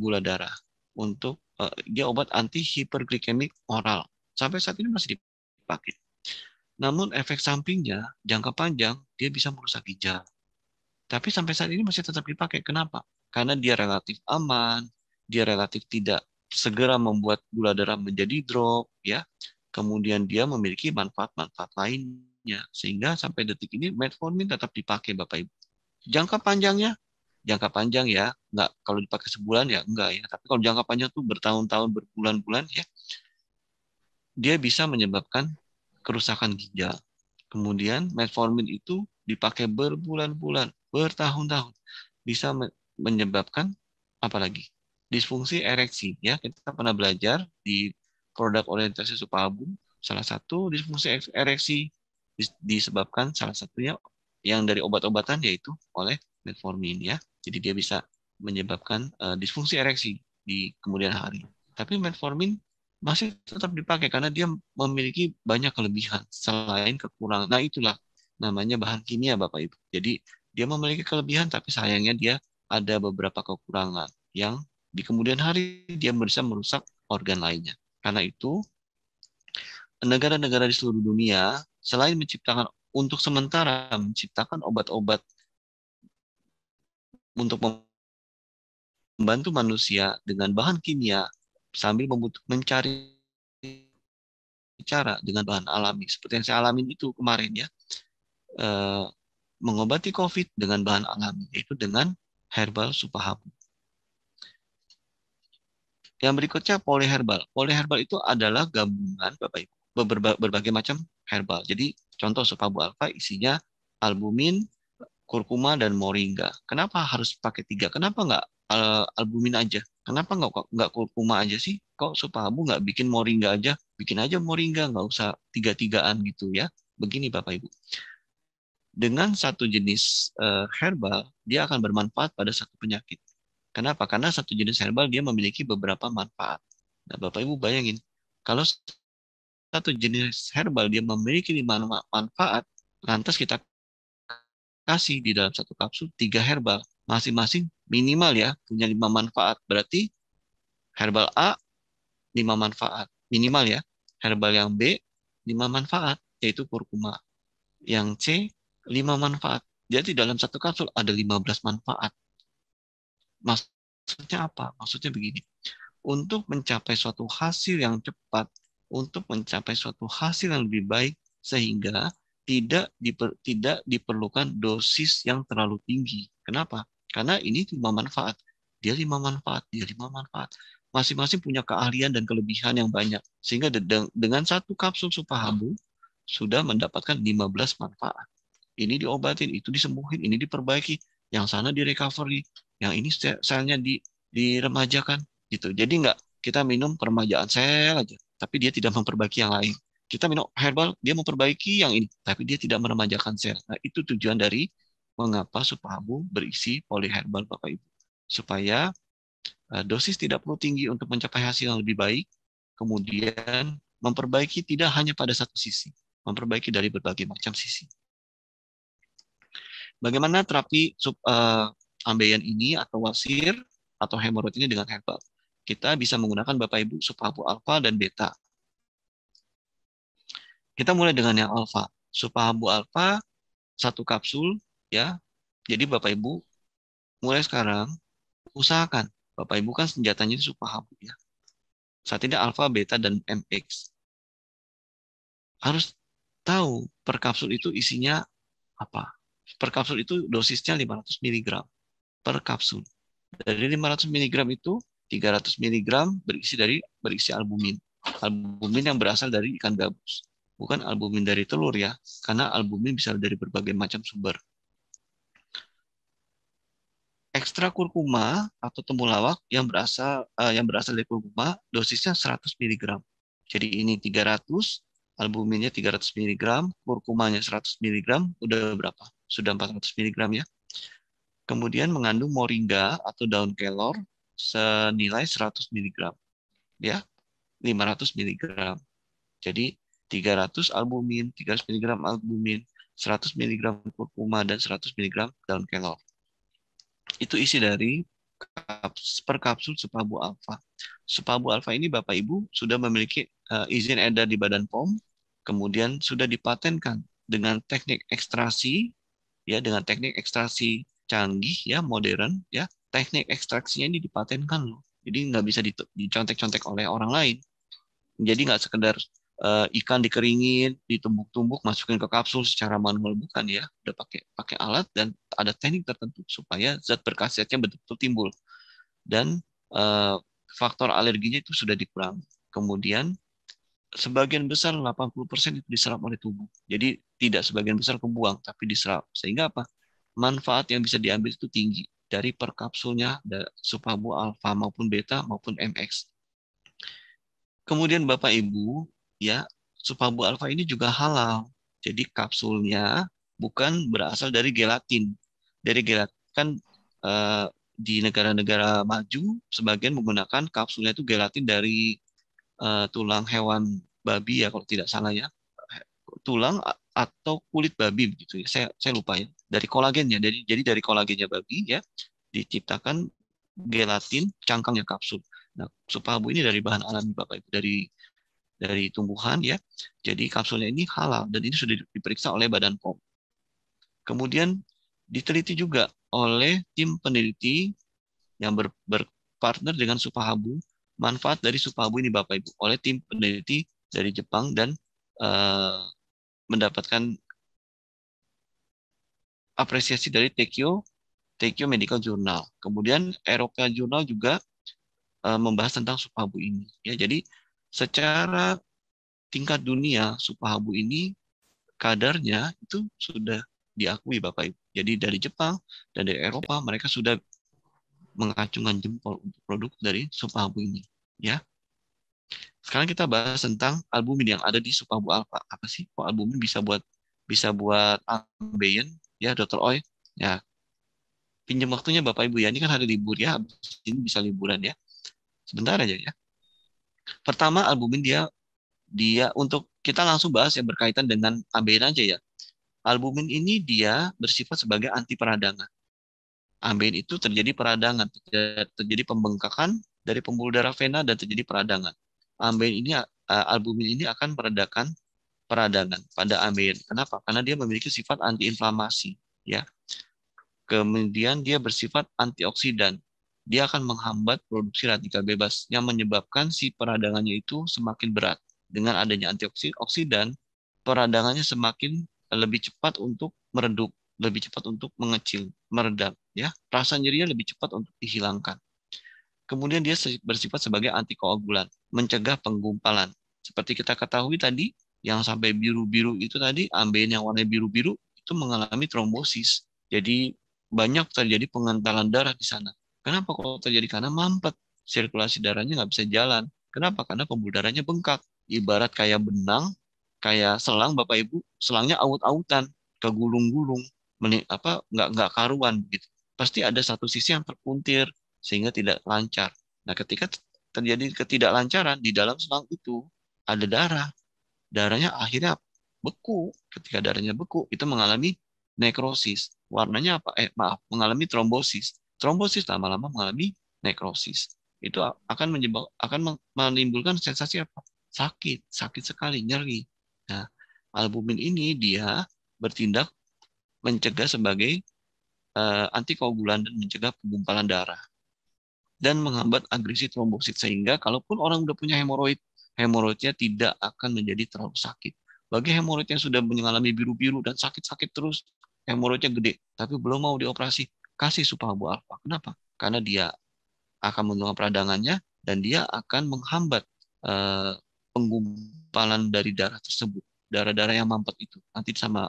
gula darah, untuk dia obat anti hiperglikemik oral. Sampai saat ini masih dipakai. Namun efek sampingnya jangka panjang dia bisa merusak ginjal. Tapi sampai saat ini masih tetap dipakai. Kenapa? Karena dia relatif aman, dia relatif tidak segera membuat gula darah menjadi drop, ya. Kemudian dia memiliki manfaat-manfaat lainnya, sehingga sampai detik ini metformin tetap dipakai, Bapak Ibu. Jangka panjang ya, nggak kalau dipakai sebulan ya enggak ya. Tapi kalau jangka panjang tuh bertahun-tahun, berbulan-bulan ya, dia bisa menyebabkan kerusakan ginjal. Kemudian metformin itu dipakai berbulan-bulan, bertahun-tahun, bisa menyebabkan apalagi disfungsi ereksi. Ya, kita pernah belajar di produk orientasi Supabu, salah satu disfungsi ereksi disebabkan salah satunya yang dari obat-obatan yaitu oleh metformin ya. Jadi dia bisa menyebabkan disfungsi ereksi di kemudian hari. Tapi metformin masih tetap dipakai karena dia memiliki banyak kelebihan selain kekurangan. Nah, itulah namanya bahan kimia, Bapak Ibu. Jadi, dia memiliki kelebihan tapi sayangnya dia ada beberapa kekurangan yang di kemudian hari dia bisa merusak organ lainnya. Karena itu, negara-negara di seluruh dunia selain menciptakan untuk sementara menciptakan obat-obat untuk membantu manusia dengan bahan kimia sambil mencari cara dengan bahan alami seperti yang saya alamin itu kemarin ya, eh, mengobati COVID dengan bahan alami yaitu dengan herbal Supahabu. Yang berikutnya polyherbal. Polyherbal itu adalah gabungan Bapak Ibu berbagai macam herbal. Jadi contoh Supahabu alfa isinya albumin, kurkuma dan moringa. Kenapa harus pakai tiga? Kenapa nggak albumin aja? Kenapa nggak kurkuma aja sih? Kok Supahabu nggak bikin moringa aja? Bikin aja moringa, nggak usah tiga-tigaan gitu ya. Begini Bapak Ibu. Dengan satu jenis herbal, dia akan bermanfaat pada satu penyakit. Kenapa? Karena satu jenis herbal dia memiliki beberapa manfaat. Nah, Bapak Ibu bayangin, kalau satu jenis herbal dia memiliki 5 manfaat, lantas kita kasih di dalam satu kapsul 3 herbal, masing-masing minimal ya punya 5 manfaat. Berarti herbal A 5 manfaat minimal ya. Herbal yang B 5 manfaat yaitu kurkuma. Yang C 5 manfaat. Jadi dalam satu kapsul ada 15 manfaat. Maksudnya apa? Maksudnya begini. Untuk mencapai suatu hasil yang cepat, untuk mencapai suatu hasil yang lebih baik, sehingga tidak diperlukan dosis yang terlalu tinggi. Kenapa? Karena ini 5 manfaat. Dia 5 manfaat, dia 5 manfaat. Masing-masing punya keahlian dan kelebihan yang banyak. Sehingga dengan satu kapsul supahabu sudah mendapatkan 15 manfaat. Ini diobatin, itu disembuhin, ini diperbaiki, yang sana direcovery, yang ini selnya diremajakan gitu. Jadi nggak kita minum peremajaan sel aja, tapi dia tidak memperbaiki yang lain. Kita minum herbal, dia memperbaiki yang ini, tapi dia tidak meremajakan sel. Nah, itu tujuan dari mengapa supahabu berisi polyherbal Bapak Ibu. Supaya dosis tidak perlu tinggi untuk mencapai hasil yang lebih baik, kemudian memperbaiki tidak hanya pada satu sisi, memperbaiki dari berbagai macam sisi. Bagaimana terapi ambeien ini atau wasir atau hemoroid ini dengan herbal? Kita bisa menggunakan Bapak Ibu supahabu alfa dan beta. Kita mulai dengan yang alfa. Supahabu alfa satu kapsul ya. Jadi Bapak Ibu mulai sekarang usahakan Bapak Ibu kan senjatanya itu supahabu ya. Saat ini alfa, beta dan MX. Harus tahu per kapsul itu isinya apa. Per kapsul itu dosisnya 500 mg per kapsul. Dari 500 mg itu 300 mg berisi albumin. Albumin yang berasal dari ikan gabus. Bukan albumin dari telur ya, karena albumin bisa dari berbagai macam sumber. Ekstra kurkuma atau temulawak yang berasal dari kurkuma dosisnya 100 mg. Jadi ini 300, albuminnya 300 mg, kurkumanya 100 mg, udah berapa? Sudah 400 mg ya. Kemudian mengandung moringa atau daun kelor senilai 100 mg. Ya, 500 mg. Jadi 300 albumin, 300 mg albumin, 100 mg kurkuma, dan 100 mg daun kelor. Itu isi dari per kapsul supahabu alfa. Supahabu alfa ini Bapak Ibu sudah memiliki izin edar di Badan POM, kemudian sudah dipatenkan dengan teknik ekstraksi, ya dengan teknik ekstraksi canggih ya modern ya. Teknik ekstraksinya ini dipatenkan loh. Jadi nggak bisa dicontek-contek oleh orang lain. Jadi nggak sekedar ikan dikeringin, ditumbuk-tumbuk, masukin ke kapsul secara manual, bukan ya. Udah pakai alat dan ada teknik tertentu supaya zat berkhasiatnya betul-betul timbul. Dan faktor alerginya itu sudah dikurangi. Kemudian sebagian besar 80% itu diserap oleh tubuh. Jadi tidak sebagian besar kebuang, tapi diserap. Sehingga apa? Manfaat yang bisa diambil itu tinggi dari per kapsulnya supahabu alfa maupun beta maupun MX. Kemudian Bapak Ibu, ya, supahabu alfa ini juga halal. Jadi kapsulnya bukan berasal dari gelatin. Dari gelatin kan di negara-negara maju sebagian menggunakan kapsulnya itu gelatin dari tulang hewan babi ya kalau tidak salah ya. Tulang atau kulit babi begitu ya. Saya lupa ya. Dari kolagennya. Jadi dari kolagennya babi ya diciptakan gelatin cangkangnya kapsul. Nah, supahabu ini dari bahan alami Bapak Ibu, dari tumbuhan ya. Jadi kapsulnya ini halal dan ini sudah diperiksa oleh Badan POM. Kemudian diteliti juga oleh tim peneliti yang berpartner dengan supahabu, manfaat dari supahabu ini Bapak Ibu oleh tim peneliti dari Jepang dan mendapatkan apresiasi dari Tokyo Medical Journal. Kemudian Eropa Journal juga membahas tentang supahabu ini. Ya, jadi secara tingkat dunia supahabu ini kadarnya itu sudah diakui Bapak Ibu. Jadi dari Jepang dan dari Eropa mereka sudah mengacungkan jempol untuk produk dari supahabu ini. Ya. Sekarang kita bahas tentang albumin yang ada di supahabu alfa. Apa sih kok albumin bisa buat bisa buat ambeien ya Dokter Oi. Ya, pinjam waktunya Bapak Ibu ya. Ini kan hari libur ya. Habis ini bisa liburan ya. Sebentar aja ya. Pertama albumin dia dia untuk kita langsung bahas yang berkaitan dengan ambeien aja ya. Albumin ini dia bersifat sebagai anti peradangan. Ambeien itu terjadi peradangan, terjadi pembengkakan dari pembuluh darah vena dan terjadi peradangan. Albumin ini akan meredakan peradangan pada ambeien. Kenapa? Karena dia memiliki sifat antiinflamasi, ya. Kemudian dia bersifat antioksidan. Dia akan menghambat produksi radikal bebas yang menyebabkan si peradangannya itu semakin berat. Dengan adanya antioksidan, peradangannya semakin lebih cepat untuk meredup, lebih cepat untuk mengecil, meredam, ya. Rasa nyerinya lebih cepat untuk dihilangkan. Kemudian dia bersifat sebagai antikoagulan, mencegah penggumpalan. Seperti kita ketahui tadi, yang sampai biru-biru itu tadi, ambeien yang warnanya biru-biru itu mengalami trombosis. Jadi banyak terjadi pengentalan darah di sana. Kenapa kok terjadi? Karena mampet. Sirkulasi darahnya nggak bisa jalan. Kenapa? Karena pembuluh darahnya bengkak. Ibarat kayak benang, kayak selang Bapak Ibu, selangnya aut-autan, kegulung-gulung, nggak karuan begitu. Pasti ada satu sisi yang terpuntir sehingga tidak lancar. Nah, ketika terjadi ketidaklancaran di dalam selang itu ada darah, darahnya akhirnya beku. Ketika darahnya beku, itu mengalami nekrosis. Warnanya apa? Mengalami trombosis. Trombosis lama-lama mengalami nekrosis. Itu akan menimbulkan sensasi apa? Sakit, sakit sekali, nyeri. Nah, albumin ini dia bertindak mencegah sebagai antikoagulan dan mencegah penggumpalan darah dan menghambat agresi trombosit sehingga kalaupun orang sudah punya hemoroidnya tidak akan menjadi terlalu sakit. Bagi hemoroid yang sudah mengalami biru-biru dan sakit-sakit terus, hemoroidnya gede tapi belum mau dioperasi, kasih Supabu alfa. Kenapa? Karena dia akan mengurangi peradangannya dan dia akan menghambat eh, penggumpalan dari darah tersebut, darah-darah yang mampet itu. Nanti sama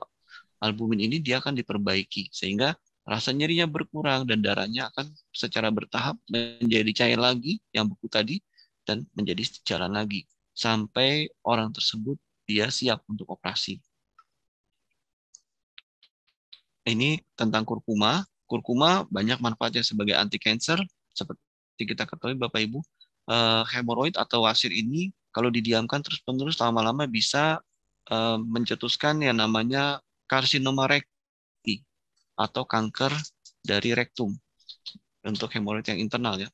albumin ini dia akan diperbaiki sehingga rasa nyerinya berkurang dan darahnya akan secara bertahap menjadi cair lagi yang beku tadi dan menjadi jalan lagi sampai orang tersebut dia siap untuk operasi. Ini tentang kurkuma. Kurkuma banyak manfaatnya sebagai anti cancer seperti kita ketahui Bapak Ibu. Hemoroid atau wasir ini kalau didiamkan terus-menerus lama-lama bisa mencetuskan yang namanya karsinoma rekti atau kanker dari rektum untuk hemoroid yang internal ya.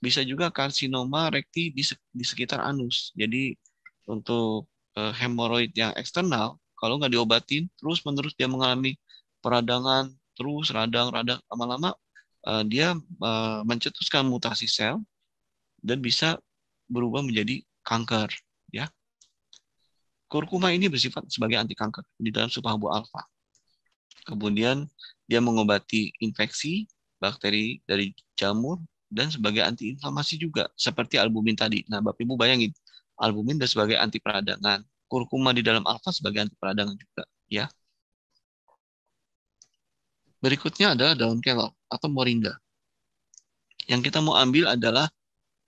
Bisa juga karsinoma rekti di sekitar anus. Jadi untuk hemoroid yang eksternal, kalau nggak diobatin, terus-menerus dia mengalami peradangan, terus radang-radang, lama-lama dia mencetuskan mutasi sel dan bisa berubah menjadi kanker. Ya, kurkuma ini bersifat sebagai anti kanker di dalam Supabu alfa. Kemudian dia mengobati infeksi, bakteri dari jamur, dan sebagai antiinflamasi juga, seperti albumin tadi. Nah, Bapak Ibu bayangin, albumin dan sebagai anti peradangan, kurkuma di dalam alfa sebagai anti peradangan juga. Ya. Berikutnya adalah daun kelor atau moringa. Yang kita mau ambil adalah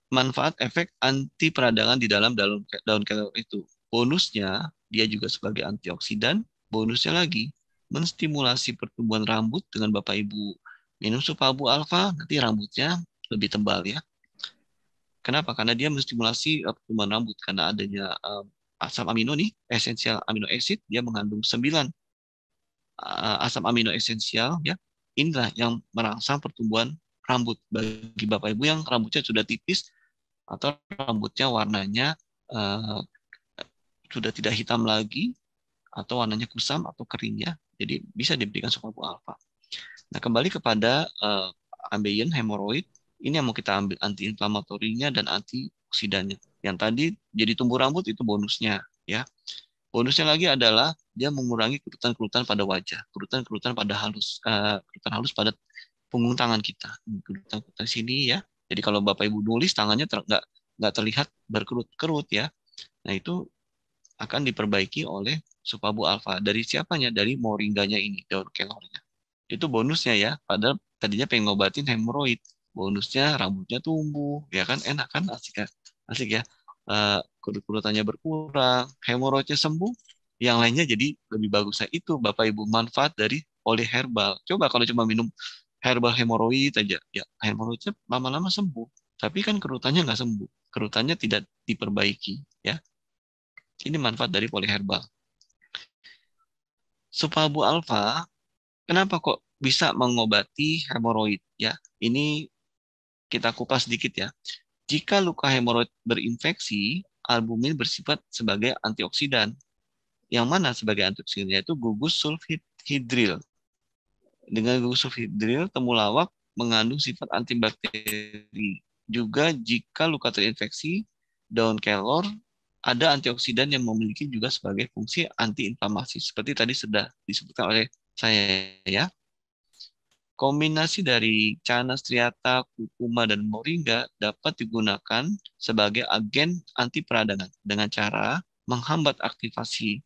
manfaat efek anti peradangan di dalam daun kelor itu. Bonusnya, dia juga sebagai antioksidan. Bonusnya lagi, menstimulasi pertumbuhan rambut dengan Bapak Ibu minum Supabu alfa, nanti rambutnya lebih tebal ya. Kenapa? Karena dia menstimulasi pertumbuhan rambut karena adanya asam amino nih, esensial amino acid, dia mengandung 9 asam amino esensial ya. Inilah yang merangsang pertumbuhan rambut bagi Bapak Ibu yang rambutnya sudah tipis atau rambutnya warnanya uh, sudah tidak hitam lagi atau warnanya kusam atau kering ya. Jadi bisa diberikan Supabu alfa. Nah, kembali kepada ambeien hemoroid, ini yang mau kita ambil antiinflamatorinya dan antioksidannya. Yang tadi jadi tumbuh rambut itu bonusnya ya. Bonusnya lagi adalah dia mengurangi kerutan-kerutan pada wajah, kerutan-kerutan pada kerutan halus pada punggung tangan kita. Kerutan-kerutan sini ya. Jadi kalau Bapak Ibu nulis tangannya nggak terlihat berkerut-kerut ya. Nah, itu akan diperbaiki oleh Supabu alfa. Dari siapanya? Dari moringganya ini, daun kelornya. Itu bonusnya ya. Padahal tadinya pengen ngobatin hemoroid. Bonusnya rambutnya tumbuh, ya kan enak kan, asik ya, asik ya. Kurut-kurutannya berkurang, hemoroidnya sembuh, yang lainnya jadi lebih bagus. Nah, itu Bapak Ibu manfaat dari polyherbal. Coba kalau cuma minum herbal hemoroid aja, ya hemoroidnya lama-lama sembuh. Tapi kan kerutannya nggak sembuh, kerutannya tidak diperbaiki. Ya, ini manfaat dari polyherbal. Supabu alfa, kenapa kok bisa mengobati hemoroid? Ya, ini kita kupas sedikit ya. Jika luka hemoroid berinfeksi, albumin bersifat sebagai antioksidan. Yang mana sebagai antioksidan yaitu gugus sulfhidril. Dengan gugus sulfhidril, temulawak mengandung sifat antibakteri. Juga jika luka terinfeksi, daun kelor ada antioksidan yang memiliki juga sebagai fungsi antiinflamasi. Seperti tadi sudah disebutkan oleh saya ya. Kombinasi dari Cana striata, kurkuma, dan moringa dapat digunakan sebagai agen anti peradangan dengan cara menghambat aktivasi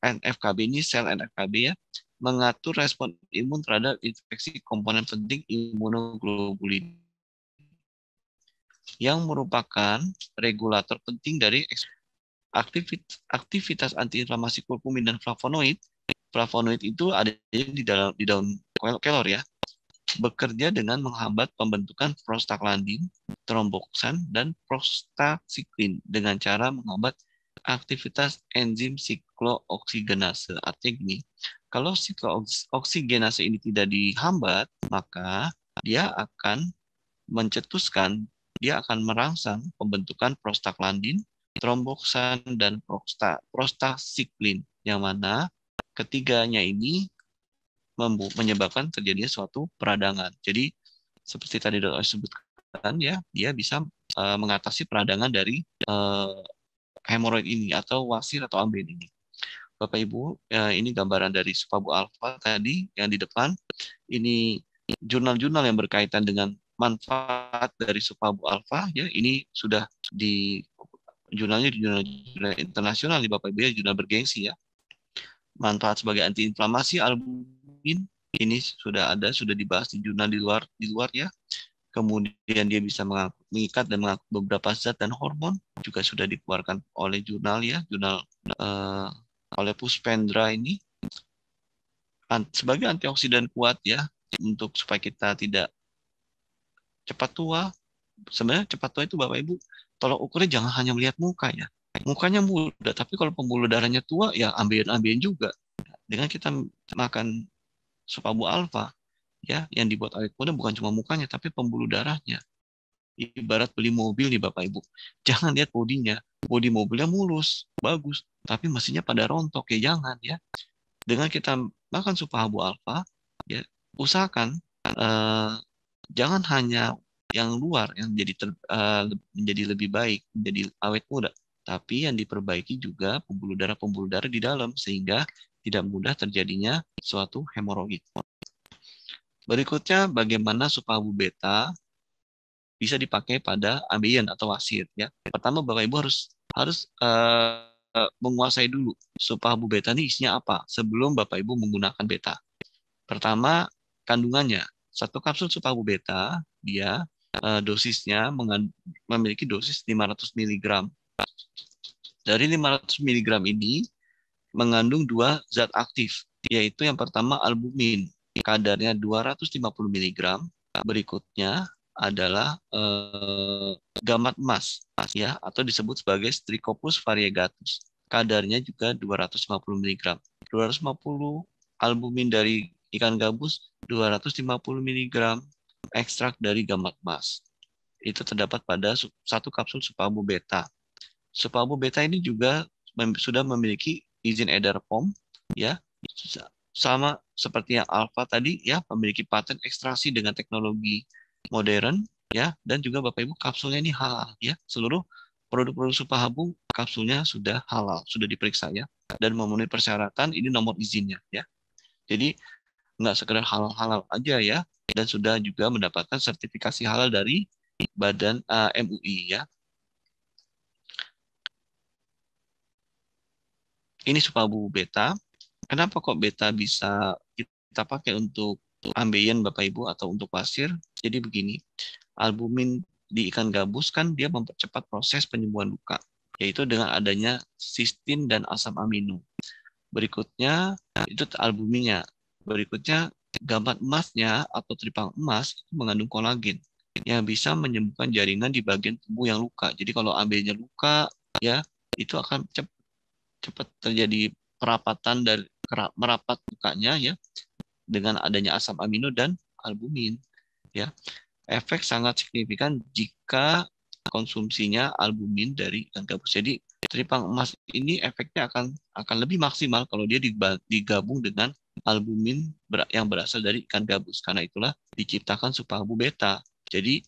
NFKB, ini sel NFKB ya, mengatur respon imun terhadap infeksi komponen penting imunoglobulin yang merupakan regulator penting dari aktivitas antiinflamasi kurkumin dan flavonoid. Flavonoid itu ada di daun kelor ya, bekerja dengan menghambat pembentukan prostaglandin, tromboksan, dan prostacyclin dengan cara menghambat aktivitas enzim siklooksigenase. Artinya gini, kalau siklooksigenase ini tidak dihambat, maka dia akan mencetuskan, dia akan merangsang pembentukan prostaglandin, tromboksan, dan prostacyclin, yang mana ketiganya ini menyebabkan terjadinya suatu peradangan. Jadi seperti tadi dokter sebutkan ya, dia bisa mengatasi peradangan dari hemoroid ini atau wasir atau ambeien ini. Bapak Ibu, ini gambaran dari Supabu alfa tadi yang di depan. Ini jurnal-jurnal yang berkaitan dengan manfaat dari Supabu alfa ya. Ini sudah di jurnalnya di jurnal internasional di Bapak Ibu ya, jurnal bergengsi ya. Manfaat sebagai antiinflamasi albumin ini sudah ada, sudah dibahas di jurnal di luar ya. Kemudian dia bisa mengikat dan mengangkut beberapa zat dan hormon, juga sudah dikeluarkan oleh jurnal ya, jurnal oleh Puspendra ini sebagai antioksidan kuat ya, untuk supaya kita tidak cepat tua. Sebenarnya cepat tua itu Bapak Ibu, tolong ukurnya jangan hanya melihat muka ya. Mukanya muda, tapi kalau pembuluh darahnya tua ya ambien-ambien juga. Dengan kita makan Supabu alfa ya, yang dibuat awet muda bukan cuma mukanya tapi pembuluh darahnya. Ibarat beli mobil nih Bapak Ibu, jangan lihat bodinya, bodi mobilnya mulus bagus tapi mesinnya pada rontok ya, jangan ya. Dengan kita makan Supabu alfa ya, usahakan jangan hanya yang luar yang menjadi lebih baik, menjadi awet muda, tapi yang diperbaiki juga pembuluh darah di dalam sehingga tidak mudah terjadinya suatu hemoroid. Berikutnya, bagaimana Supabu beta bisa dipakai pada ambeien atau wasir ya. Pertama Bapak Ibu harus menguasai dulu Supabu beta ini isinya apa sebelum Bapak Ibu menggunakan beta. Pertama, kandungannya. Satu kapsul Supabu beta dia dosisnya memiliki dosis 500 mg. Dari 500 mg ini mengandung dua zat aktif, yaitu yang pertama albumin, kadarnya 250 mg. Berikutnya adalah gamat emas, ya, atau disebut sebagai Stricopus variegatus. Kadarnya juga 250 mg. 250 albumin dari ikan gabus, 250 mg ekstrak dari gamat emas. Itu terdapat pada satu kapsul Supabu beta. Supabu beta ini juga sudah memiliki izin edar POM ya, sama seperti yang alfa tadi ya, memiliki paten ekstraksi dengan teknologi modern ya, dan juga Bapak Ibu kapsulnya ini halal ya. Seluruh produk-produk Supabu kapsulnya sudah halal, sudah diperiksa ya, dan memenuhi persyaratan ini nomor izinnya ya. Jadi nggak sekedar halal-halal aja ya, dan sudah juga mendapatkan sertifikasi halal dari Badan MUI ya. Ini Supabu beta. Kenapa kok beta bisa kita pakai untuk ambeien Bapak Ibu atau untuk pasir? Jadi begini, albumin di ikan gabus kan dia mempercepat proses penyembuhan luka. yaitu dengan adanya sistin dan asam amino. Berikutnya itu albuminnya. Berikutnya gammat emasnya atau tripang emas itu mengandung kolagen yang bisa menyembuhkan jaringan di bagian tubuh yang luka. Jadi kalau AB-nya luka, ya itu akan cepat terjadi perapatan dari merapat lukanya ya dengan adanya asam amino dan albumin. Ya, efek sangat signifikan jika konsumsinya albumin dari ikan gabus. Jadi tripang emas ini efeknya akan lebih maksimal kalau dia digabung dengan albumin yang berasal dari ikan gabus. Karena itulah diciptakan supabu beta. Jadi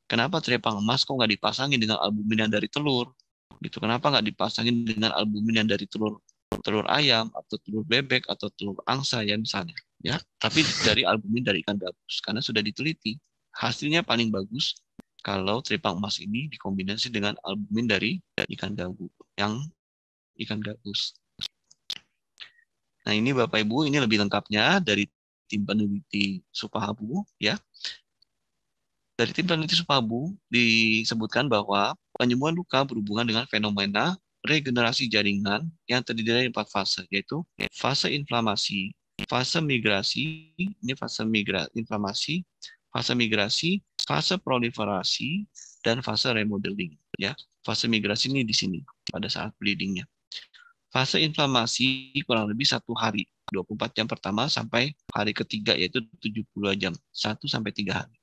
kenapa tripang emas kok nggak dipasangin dengan albumin yang dari telur? Gitu. Kenapa nggak dipasangin dengan albumin yang dari telur telur ayam atau telur bebek atau telur angsa ya misalnya ya, tapi dari albumin dari ikan gabus karena sudah diteliti hasilnya paling bagus kalau tripang emas ini dikombinasi dengan albumin dari ikan gabus yang ikan gabus. Nah ini Bapak Ibu, ini lebih lengkapnya dari tim peneliti Supahabu ya. Dari tim peneliti Supahabu disebutkan bahwa penyembuhan luka berhubungan dengan fenomena regenerasi jaringan yang terdiri dari 4 fase, yaitu fase inflamasi, fase migrasi, ini fase inflamasi, fase migrasi, fase proliferasi, dan fase remodeling. Ya, fase migrasi ini di sini pada saat bleedingnya. Fase inflamasi kurang lebih 1 hari, 24 jam pertama sampai hari ketiga yaitu 72 jam, 1-3 hari.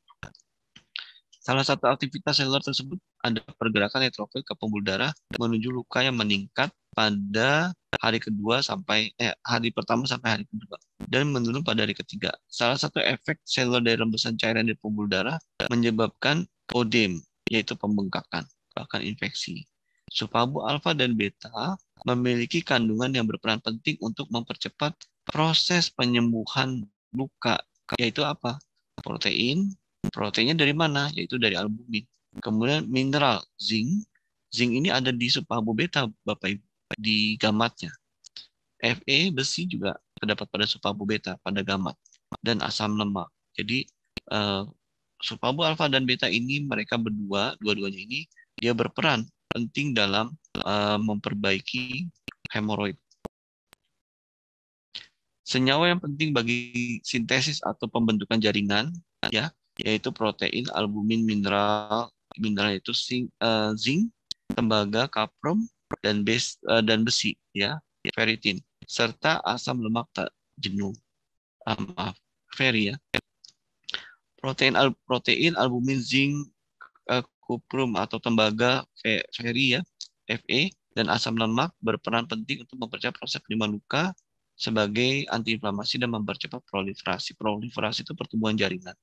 Salah satu aktivitas seluler tersebut ada pergerakan neutrofil ke pembuluh darah menuju luka yang meningkat pada hari pertama sampai hari kedua dan menurun pada hari ketiga. Salah satu efek seluler dari rembesan cairan di pembuluh darah menyebabkan odem, yaitu pembengkakan, bahkan infeksi. Supabu alfa dan beta memiliki kandungan yang berperan penting untuk mempercepat proses penyembuhan luka, yaitu apa? Protein. Proteinnya dari mana? Yaitu dari albumin. Kemudian mineral, zinc. Zinc ini ada di supabu beta, Bapak Ibu, di gamatnya. Fe, besi juga terdapat pada supabu beta, pada gamat. Dan asam lemak. Jadi, supabu alfa dan beta ini, mereka dua-duanya ini, dia berperan penting dalam memperbaiki hemoroid. Senyawa yang penting bagi sintesis atau pembentukan jaringan, ya, yaitu protein, albumin, mineral itu zinc, tembaga, kaprom, dan besi, ya, ferritin, serta asam lemak tak jenuh, ferri ya. Protein, albumin, zinc, kuprum atau tembaga, ferri ya, Fe, dan asam lemak berperan penting untuk mempercepat proses penyembuhan luka sebagai antiinflamasi dan mempercepat proliferasi. Proliferasi itu pertumbuhan jaringan.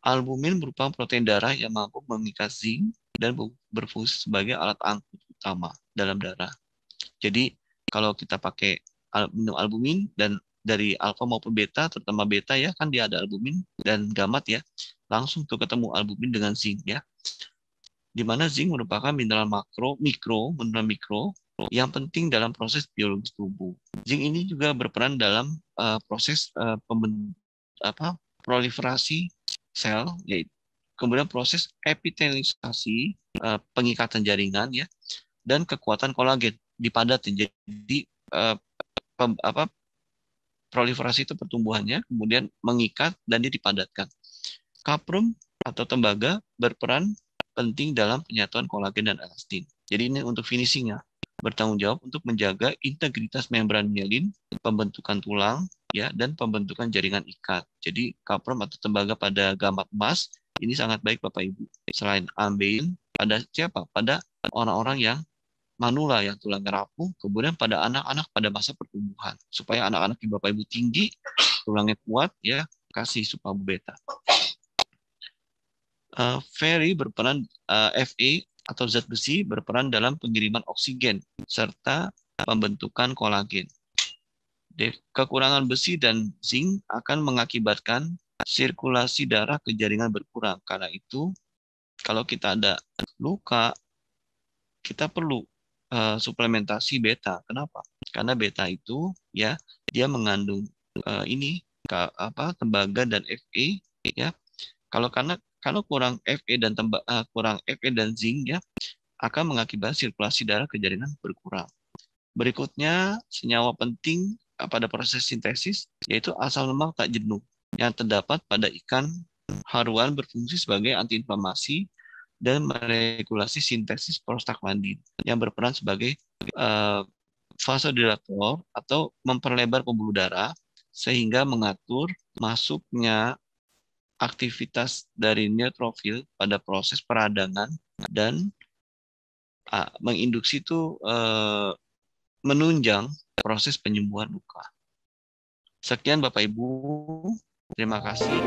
Albumin merupakan protein darah yang mampu mengikat zinc dan berfungsi sebagai alat angkut utama dalam darah. Jadi kalau kita pakai minum albumin dan dari alfa maupun beta, terutama beta ya, kan dia ada albumin dan gamat ya, langsung tuh ketemu albumin dengan zinc ya. Di mana zinc merupakan mineral mineral mikro yang penting dalam proses biologis tubuh. Zinc ini juga berperan dalam proses proliferasi sel, yaitu kemudian proses epitelisasi, pengikatan jaringan ya, dan kekuatan kolagen dipadatin. Jadi proliferasi itu pertumbuhannya, kemudian mengikat dan dia dipadatkan. Kaprum atau tembaga berperan penting dalam penyatuan kolagen dan elastin. Jadi ini untuk finishingnya, bertanggung jawab untuk menjaga integritas membran mielin, pembentukan tulang, ya, dan pembentukan jaringan ikat. Jadi kaprum atau tembaga pada gamat emas ini sangat baik Bapak Ibu. Selain ambein, pada siapa? Pada orang-orang yang manula yang tulangnya rapuh, kemudian pada anak-anak pada masa pertumbuhan. Supaya anak-anak di Bapak Ibu tinggi, tulangnya kuat, ya, kasih supabu beta. Fe atau zat besi berperan dalam pengiriman oksigen serta pembentukan kolagen. Kekurangan besi dan zinc akan mengakibatkan sirkulasi darah ke jaringan berkurang. Karena itu, kalau kita ada luka, kita perlu suplementasi beta. Kenapa? Karena beta itu ya dia mengandung tembaga dan Fe ya. Kalau kurang Fe dan zinc ya, akan mengakibatkan sirkulasi darah ke jaringan berkurang. Berikutnya, senyawa penting pada proses sintesis yaitu asam lemak tak jenuh yang terdapat pada ikan haruan berfungsi sebagai antiinflamasi dan meregulasi sintesis prostaglandin yang berperan sebagai vasodilator atau memperlebar pembuluh darah sehingga mengatur masuknya aktivitas dari neutrofil pada proses peradangan dan menginduksi itu menunjang proses penyembuhan luka. Sekian Bapak Ibu, terima kasih.